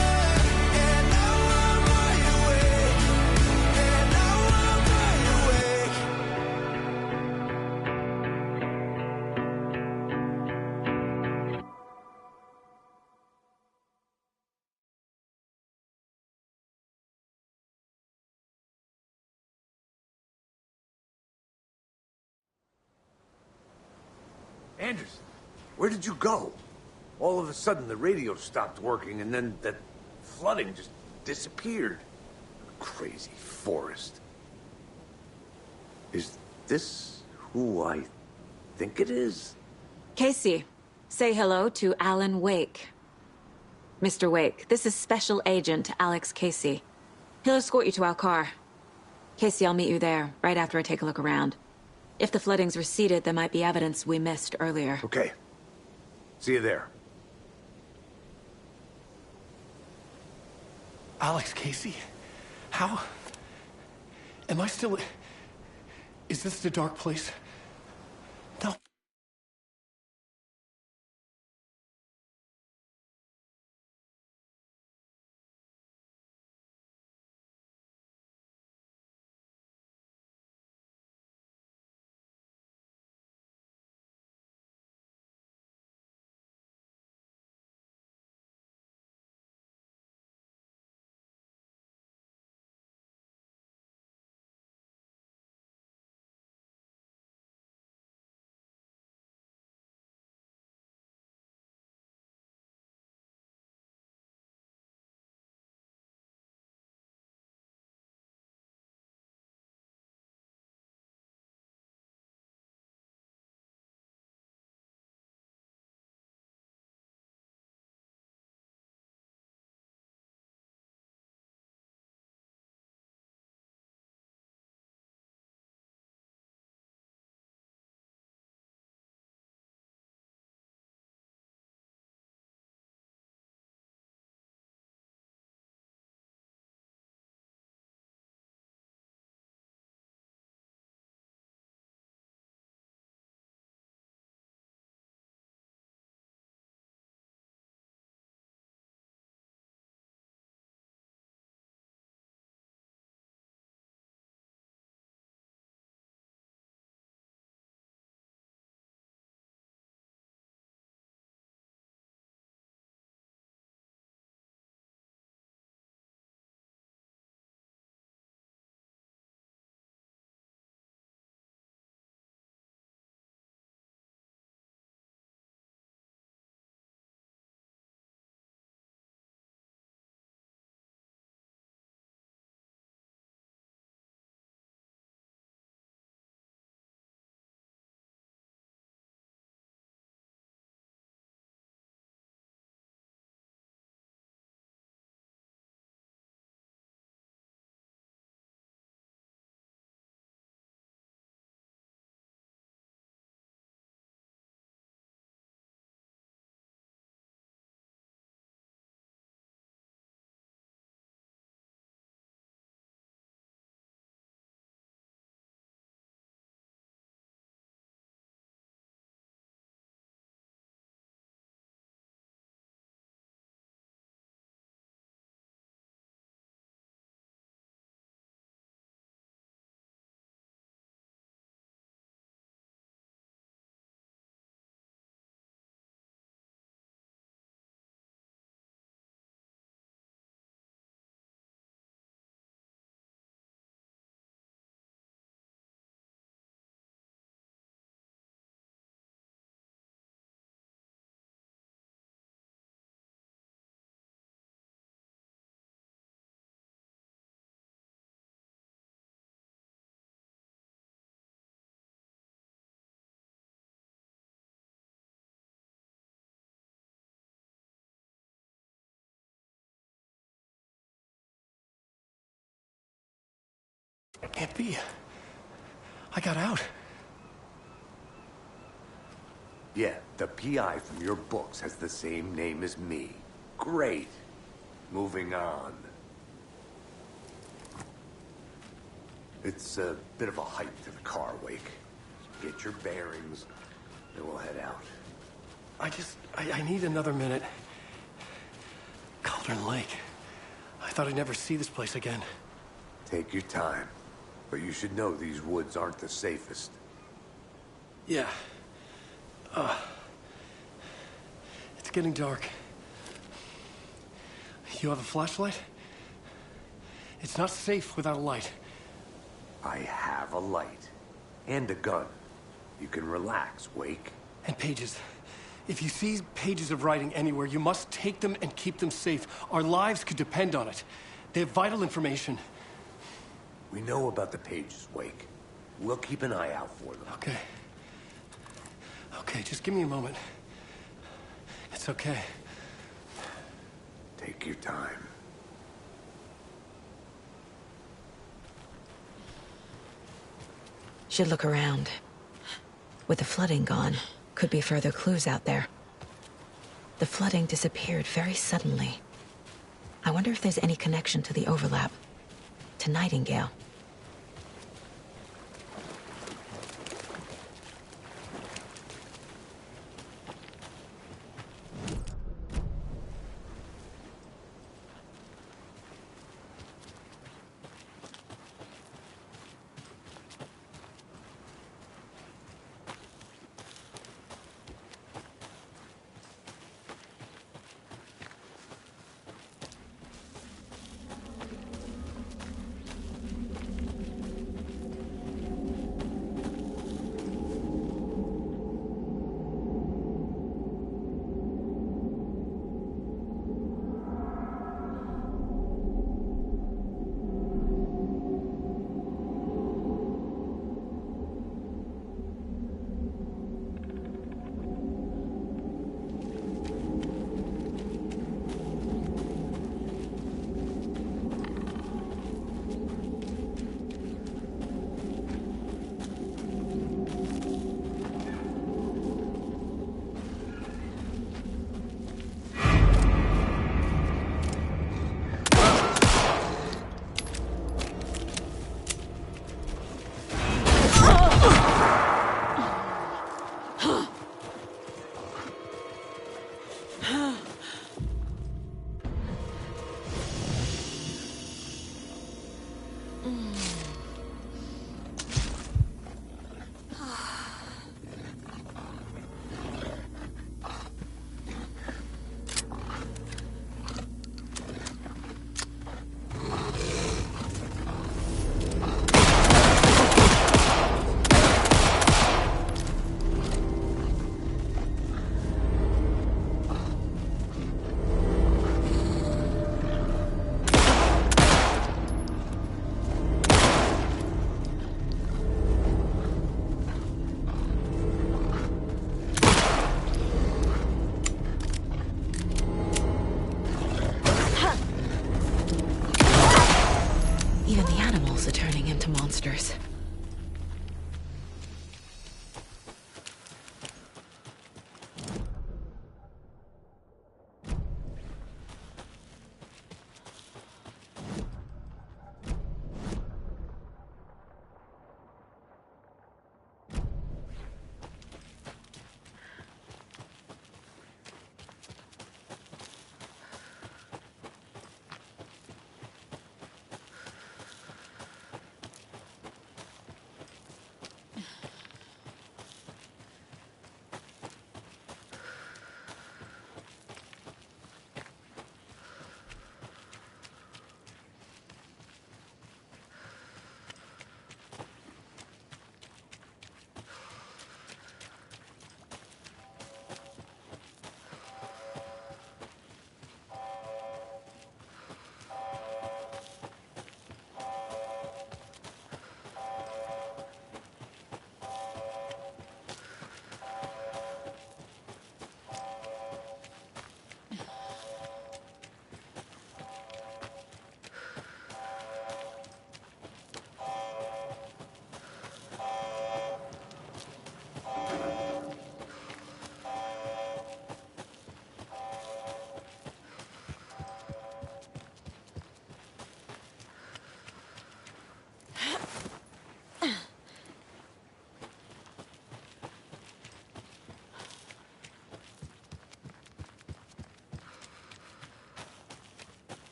and now I'm wide awake. And now I'm wide awake. Anderson, where did you go? All of a sudden, the radio stopped working, and then that flooding just disappeared. crazy, Forrest. Is this who I think it is? Casey, say hello to Alan Wake. Mr. Wake, this is Special Agent Alex Casey. He'll escort you to our car. Casey, I'll meet you there, right after I take a look around. If the flooding's receded, there might be evidence we missed earlier. Okay. See you there. Alex Casey? How? Am I still... Is this the dark place? No. Can't be. I got out. Yeah, the PI from your books has the same name as me. Great. Moving on. It's a bit of a hike to the car, Wake. Get your bearings, and we'll head out. I need another minute. Cauldron Lake. I thought I'd never see this place again. Take your time. But you should know these woods aren't the safest. Yeah. It's getting dark. You have a flashlight? It's not safe without a light. I have a light. And a gun. You can relax, Wake. And pages. If you see pages of writing anywhere, you must take them and keep them safe. Our lives could depend on it. They have vital information. We know about the pages, Wake. We'll keep an eye out for them. Okay. Okay, just give me a moment. It's okay. Take your time. Should look around. With the flooding gone, could be further clues out there. The flooding disappeared very suddenly. I wonder if there's any connection to the overlap. To Nightingale. Monsters.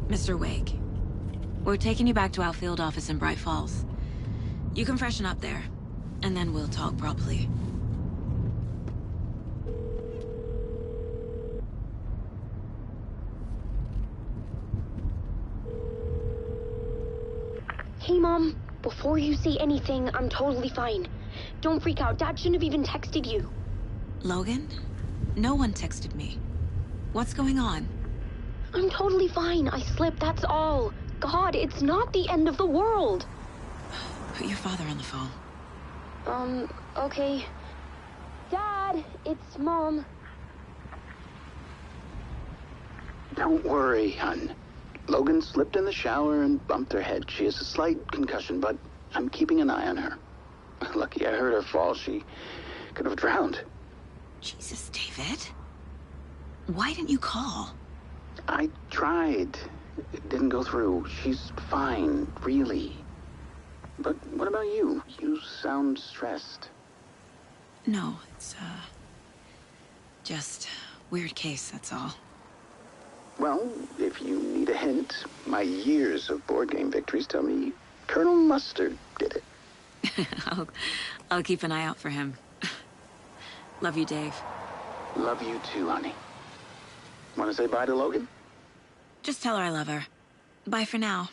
Mr. Wake, we're taking you back to our field office in Bright Falls. You can freshen up there, and then we'll talk properly. Hey, Mom. Before you say anything, I'm totally fine. Don't freak out. Dad shouldn't have even texted you. Logan? No one texted me. What's going on? I'm totally fine. I slipped, that's all. God, it's not the end of the world. Put your father on the phone. Okay. Dad, it's Mom. Don't worry, hon. Logan slipped in the shower and bumped her head. She has a slight concussion, but I'm keeping an eye on her. Lucky I heard her fall. She could have drowned. Jesus, David. Why didn't you call? I tried. It didn't go through. She's fine, really. But what about you? You sound stressed. No, it's, just weird case, that's all. Well, if you need a hint, my years of board game victories tell me Colonel Mustard did it. I'll keep an eye out for him. Love you, Dave. Love you too, honey. Want to say bye to Logan? Just tell her I love her. Bye for now.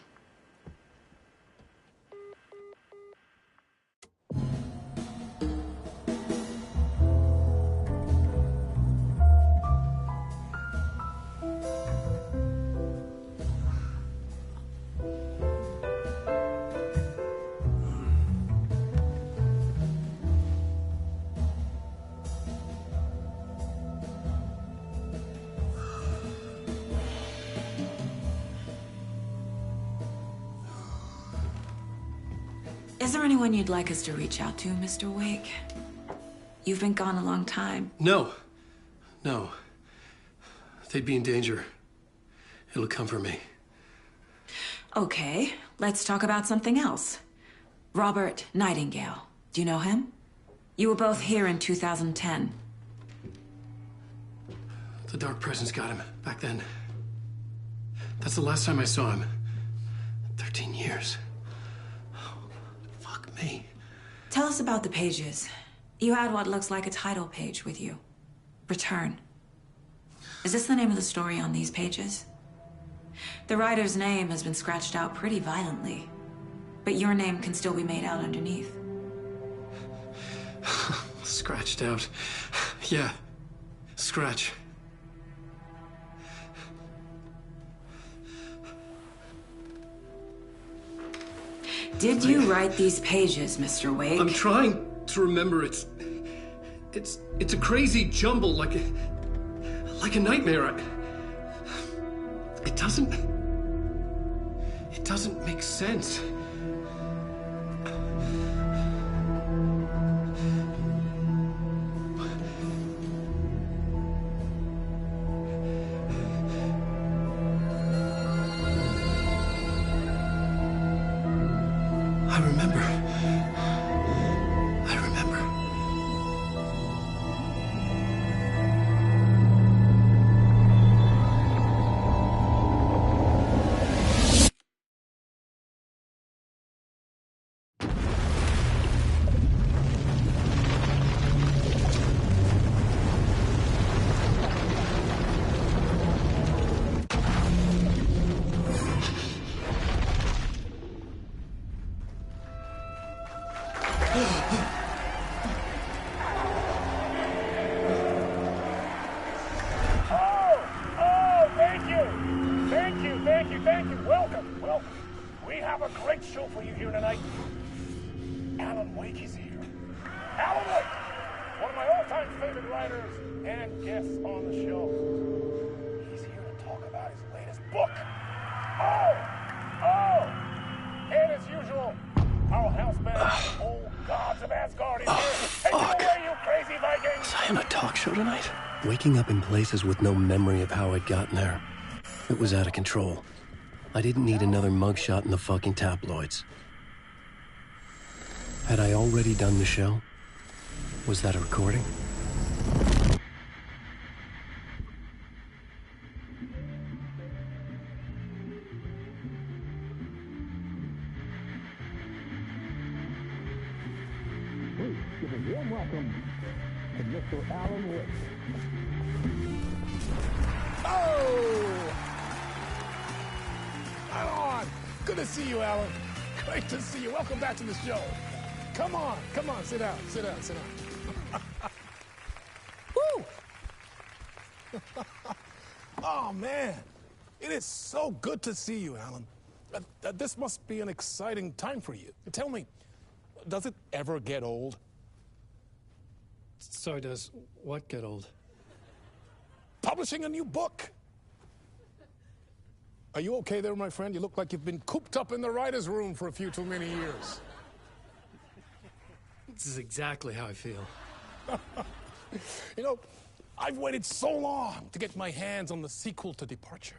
Is there anyone you'd like us to reach out to, Mr. Wake? You've been gone a long time. No. No. They'd be in danger. It'll come for me. Okay, let's talk about something else. Robert Nightingale. Do you know him? You were both here in 2010. The Dark Presence got him back then. That's the last time I saw him. 13 years. Fuck me. Tell us about the pages. You had what looks like a title page with you. Return. Is this the name of the story on these pages? The writer's name has been scratched out pretty violently, but your name can still be made out underneath. Scratched out. Yeah. Scratch. Did you write these pages, Mr. Wake? I'm trying to remember. It's a crazy jumble, like a nightmare. It doesn't make sense. I remember. Thank you. Welcome. We have a great show for you here tonight. Alan Wake is here. Alan Wake, one of my all-time favorite writers and guests on the show. He's here to talk about his latest book. And as usual, our house band, old gods of Asgard, is here. Take it away, you crazy Vikings! Was I on a talk show tonight? Waking up in places with no memory of how I'd gotten there. It was out of control. I didn't need another mugshot in the fucking tabloids. Had I already done the show? Was that a recording? Please give a warm welcome to Mr. Alan Wake. Alan! Good to see you, Alan. Great to see you. Welcome back to the show. Come on, sit down. Woo! Oh, man. It is so good to see you, Alan. This must be an exciting time for you. Tell me, does it ever get old? So does what get old? Publishing a new book. Are you okay there, my friend? You look like you've been cooped up in the writer's room for a few too many years. This is exactly how I feel. You know, I've waited so long to get my hands on the sequel to Departure.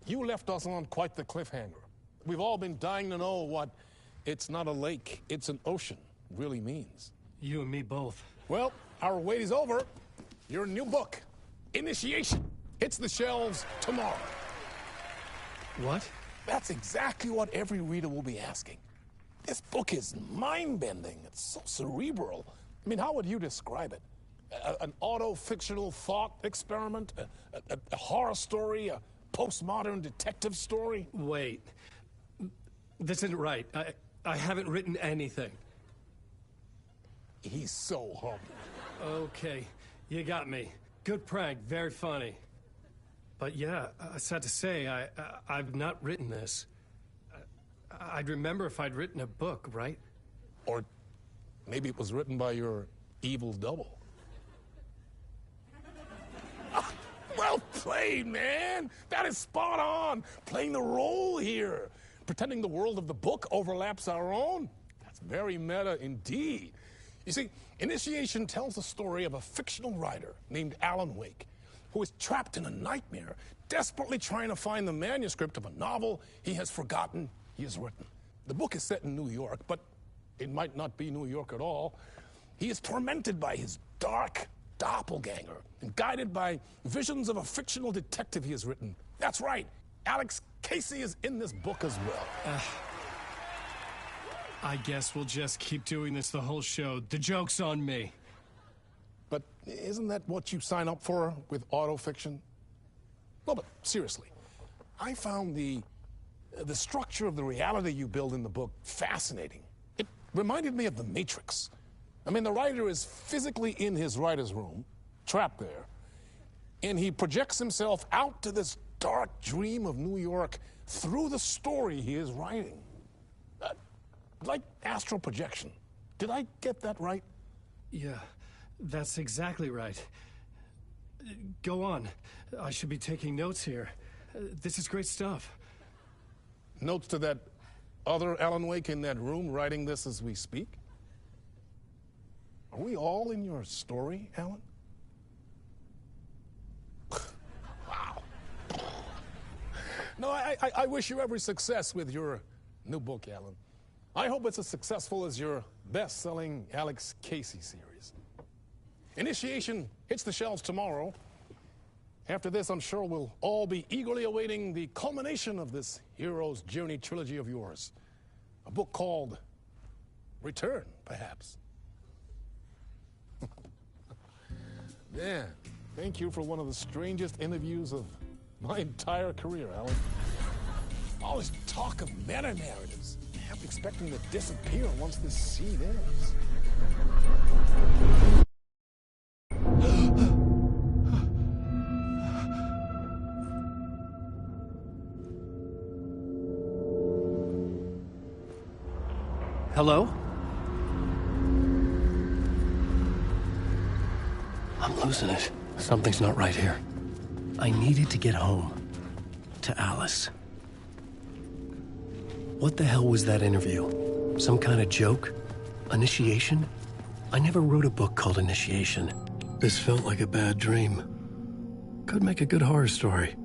You left us on quite the cliffhanger. We've all been dying to know what "it's not a lake, it's an ocean" really means. You and me both. Well, our wait is over. Your new book, Initiation, hits the shelves tomorrow. What? That's exactly what every reader will be asking. This book is mind-bending. It's so cerebral. I mean, how would you describe it? An auto-fictional thought experiment? A horror story? A postmodern detective story? Wait. This isn't right. I haven't written anything. He's so humble. Okay, you got me. Good prank, very funny. But yeah, sad to say, I've not written this. I'd remember if I'd written a book, right? Or maybe it was written by your evil double. Well played, man. That is spot on. Playing the role here. Pretending the world of the book overlaps our own. That's very meta indeed. You see, Initiation tells the story of a fictional writer named Alan Wake, who is trapped in a nightmare, desperately trying to find the manuscript of a novel he has forgotten he has written. The book is set in New York, but it might not be New York at all. He is tormented by his dark doppelganger and guided by visions of a fictional detective he has written. That's right, Alex Casey is in this book as well. I guess we'll just keep doing this the whole show. The joke's on me. But isn't that what you sign up for with autofiction? No, but seriously, I found the structure of the reality you build in the book fascinating. It reminded me of The Matrix. I mean, the writer is physically in his writer's room, trapped there, and he projects himself out to this dark dream of New York through the story he is writing. Like astral projection. Did I get that right? Yeah, that's exactly right. Go on. I should be taking notes here. This is great stuff. Notes to that other Alan Wake in that room writing this as we speak? Are we all in your story, Alan? Wow. No, I wish you every success with your new book, Alan. I hope it's as successful as your best-selling Alex Casey series. Initiation hits the shelves tomorrow. After this, I'm sure we'll all be eagerly awaiting the culmination of this hero's journey trilogy of yours. A book called Return, perhaps. Man, thank you for one of the strangest interviews of my entire career, Alan. All this talk of meta-narratives. I'm expecting to disappear once this scene ends. Hello? I'm losing it. Something's not right here. I needed to get home. To Alice. What the hell was that interview? Some kind of joke? Initiation? I never wrote a book called Initiation. This felt like a bad dream. Could make a good horror story.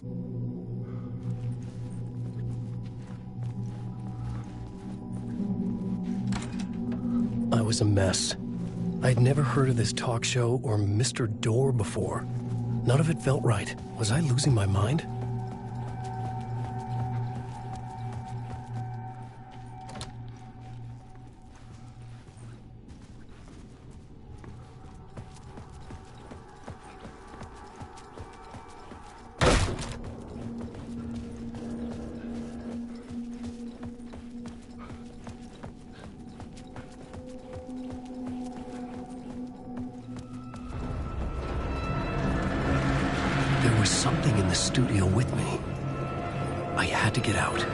I was a mess. I'd never heard of this talk show or Mr. Door before. None of it felt right. Was I losing my mind? There was something in the studio with me. I had to get out.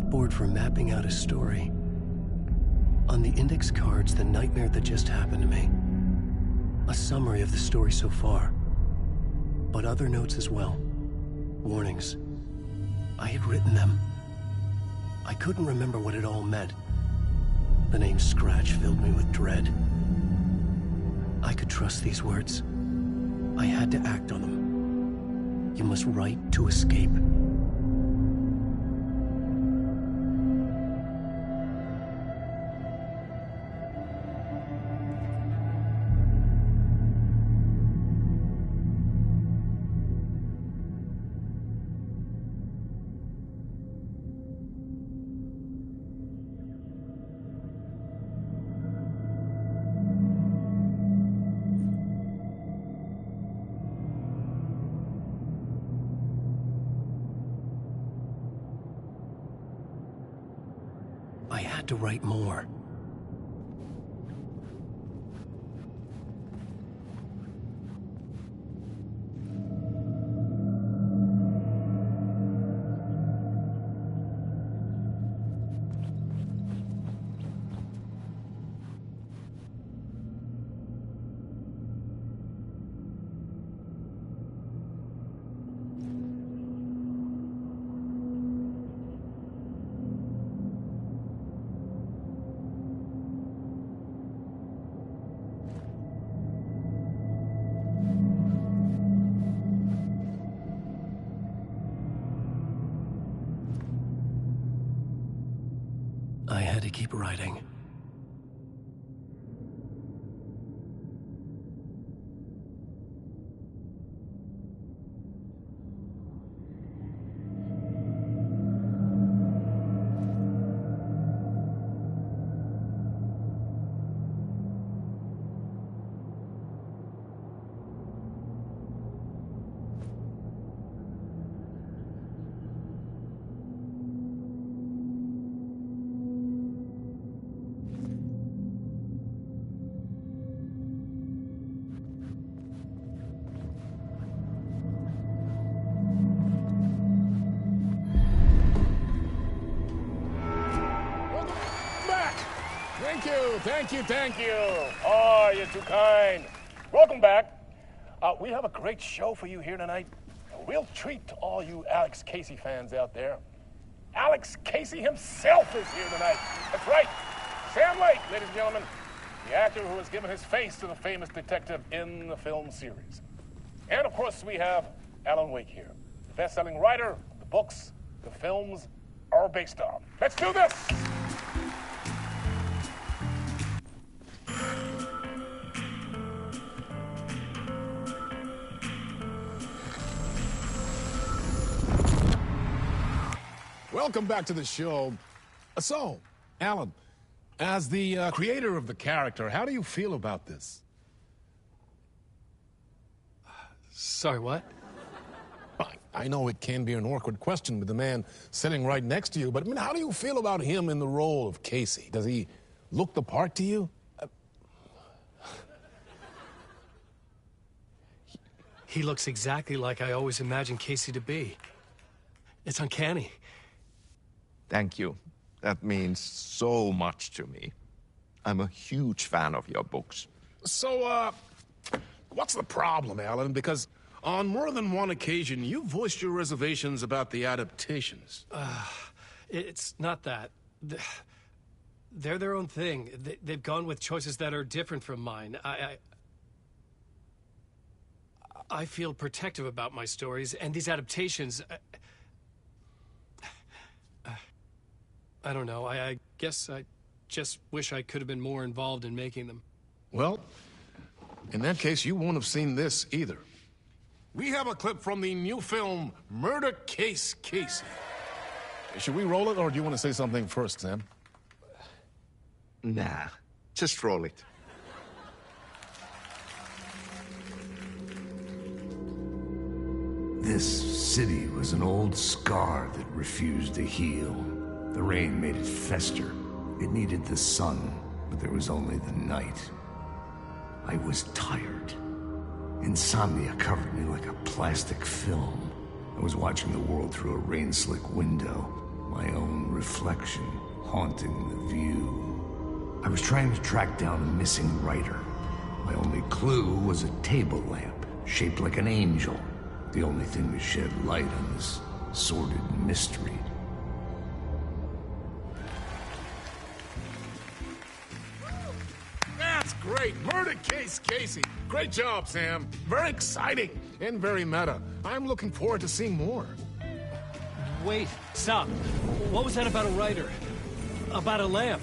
Board for mapping out a story. On the index cards, the nightmare that just happened to me. A summary of the story so far. But other notes as well. Warnings. I had written them. I couldn't remember what it all meant. The name Scratch filled me with dread. I could trust these words. I had to act on them. You must write to escape. I had to write more. I had to keep writing. Thank you. Oh, you're too kind. Welcome back. We have a great show for you here tonight. A real treat to all you Alex Casey fans out there. Alex Casey himself is here tonight. That's right. Sam Lake, ladies and gentlemen. The actor who has given his face to the famous detective in the film series. And of course, we have Alan Wake here. The best-selling writer, the books, the films are based on. Let's do this! Welcome back to the show. So, Alan, as the creator of the character, how do you feel about this? Sorry, what? I know it can be an awkward question with the man sitting right next to you, but I mean, how do you feel about him in the role of Casey? Does he look the part to you? He looks exactly like I always imagined Casey to be. It's uncanny. Thank you. That means so much to me. I'm a huge fan of your books. So, what's the problem, Alan? Because on more than one occasion, you voiced your reservations about the adaptations. It's not that. They're their own thing. They've gone with choices that are different from mine. I feel protective about my stories, and these adaptations... I don't know. I guess I just wish I could have been more involved in making them. Well, in that case, you won't have seen this either. We have a clip from the new film, Murder Case Casey. Should we roll it, or do you want to say something first, Sam? Nah, just roll it. This city was an old scar that refused to heal. The rain made it fester. It needed the sun, but there was only the night. I was tired. Insomnia covered me like a plastic film. I was watching the world through a rain-slick window, my own reflection haunting the view. I was trying to track down a missing writer. My only clue was a table lamp, shaped like an angel. The only thing to shed light on this sordid mystery. That's great! Murder Case Casey! Great job, Sam. Very exciting and very meta. I'm looking forward to seeing more. Wait, stop. What was that about a writer? About a lamp?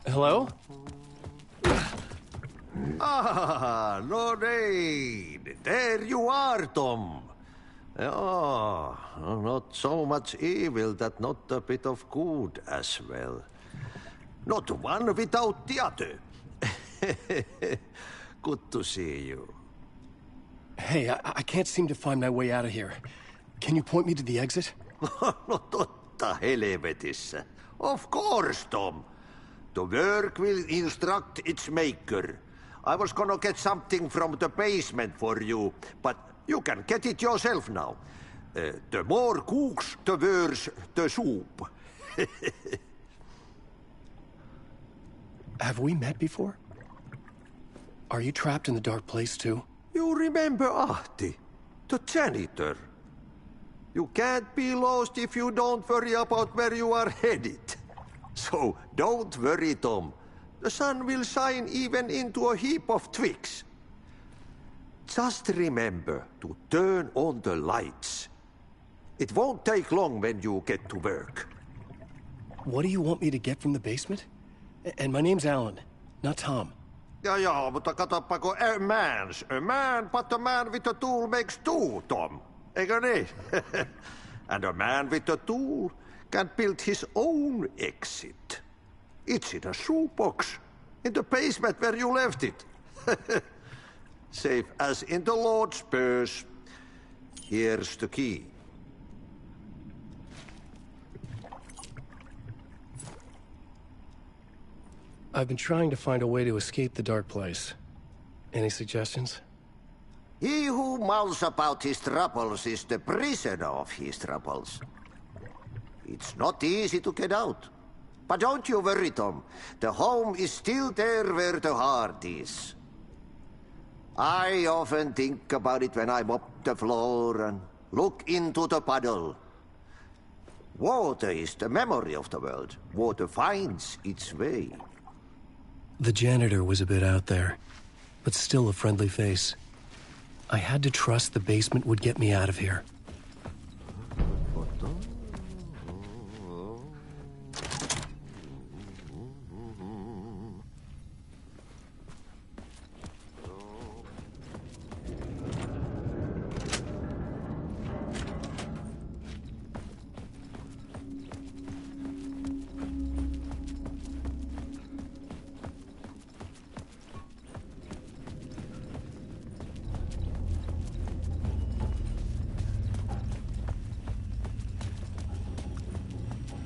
Hello? Ah, Lorraine! There you are, Tom. Oh, not so much evil that not a bit of good as well. Not one without the other. Good to see you. Hey, I can't seem to find my way out of here. Can you point me to the exit? No totta helvetissä. Of course, Tom. The work will instruct its maker. I was gonna get something from the basement for you, but you can get it yourself now. The more cooks, the worse the soup. Have we met before? Are you trapped in the dark place too? You remember Ahti, the janitor. You can't be lost if you don't worry about where you are headed. So don't worry, Tom. The sun will shine even into a heap of twigs. Just remember to turn on the lights. It won't take long when you get to work. What do you want me to get from the basement? And my name's Alan, not Tom. Ja, mutta katoppa kun a man, but a man with a tool makes two, Tom. Eikö niin? And a man with a tool can build his own exit. It's in a shoebox, in the basement where you left it. Safe as in the Lord's purse. Here's the key. I've been trying to find a way to escape the dark place. Any suggestions? He who mouths about his troubles is the prisoner of his troubles. It's not easy to get out. But don't you worry, Tom. The home is still there where the heart is. I often think about it when I mop the floor and look into the puddle. Water is the memory of the world. Water finds its way. The janitor was a bit out there, but still a friendly face. I had to trust the basement would get me out of here.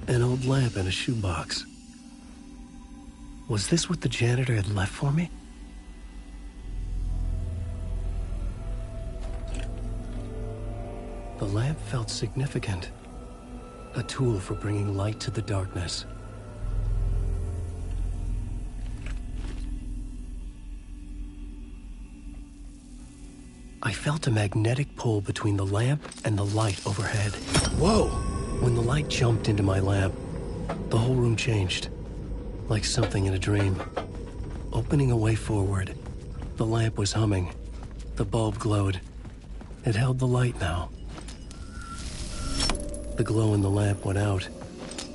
An old lamp in a shoebox. Was this what the janitor had left for me? The lamp felt significant. A tool for bringing light to the darkness. I felt a magnetic pull between the lamp and the light overhead. Whoa! When the light jumped into my lamp, the whole room changed, like something in a dream. Opening a way forward, the lamp was humming. The bulb glowed. It held the light now. The glow in the lamp went out,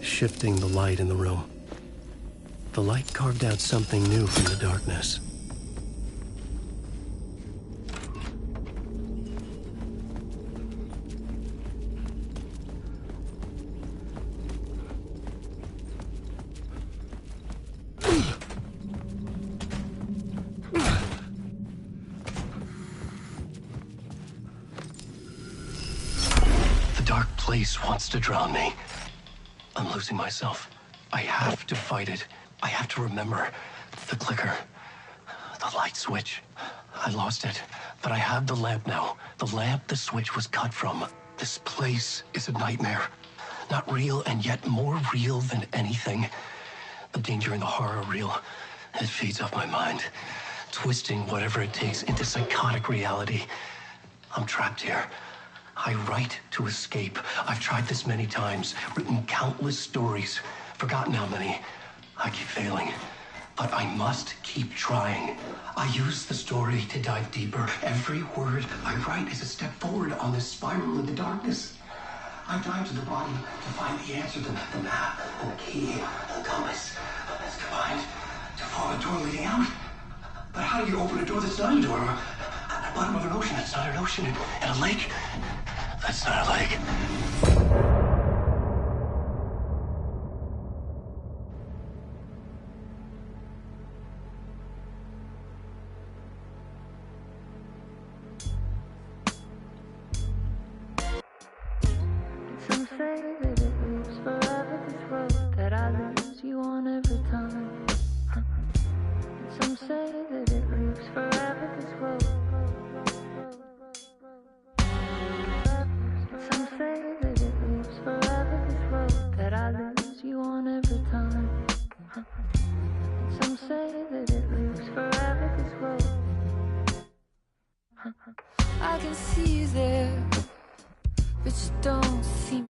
shifting the light in the room. The light carved out something new from the darkness. Wants to drown me. I'm losing myself. I have to fight it. I have to remember. The clicker. The light switch. I lost it. But I have the lamp now. The lamp the switch was cut from. This place is a nightmare. Not real, and yet more real than anything. The danger and the horror are real. It feeds off my mind. Twisting whatever it takes into psychotic reality. I'm trapped here. I write to escape. I've tried this many times, written countless stories, forgotten how many. I keep failing, but I must keep trying. I use the story to dive deeper. Every word I write is a step forward on this spiral in the darkness. I dive to the bottom to find the answer, the map, and the key, and the compass. It's combined to form a door leading out. But how do you open a door that's not a door? At the bottom of an ocean that's not an ocean, and a lake that's not a lake. Some say that it lives forever, this road that I lose you on every time. Some say that it lives forever, this road. Some say that it lives forever, this road that I lose you on every time. Some say that it lives forever, this road. I can see you there, but you don't seem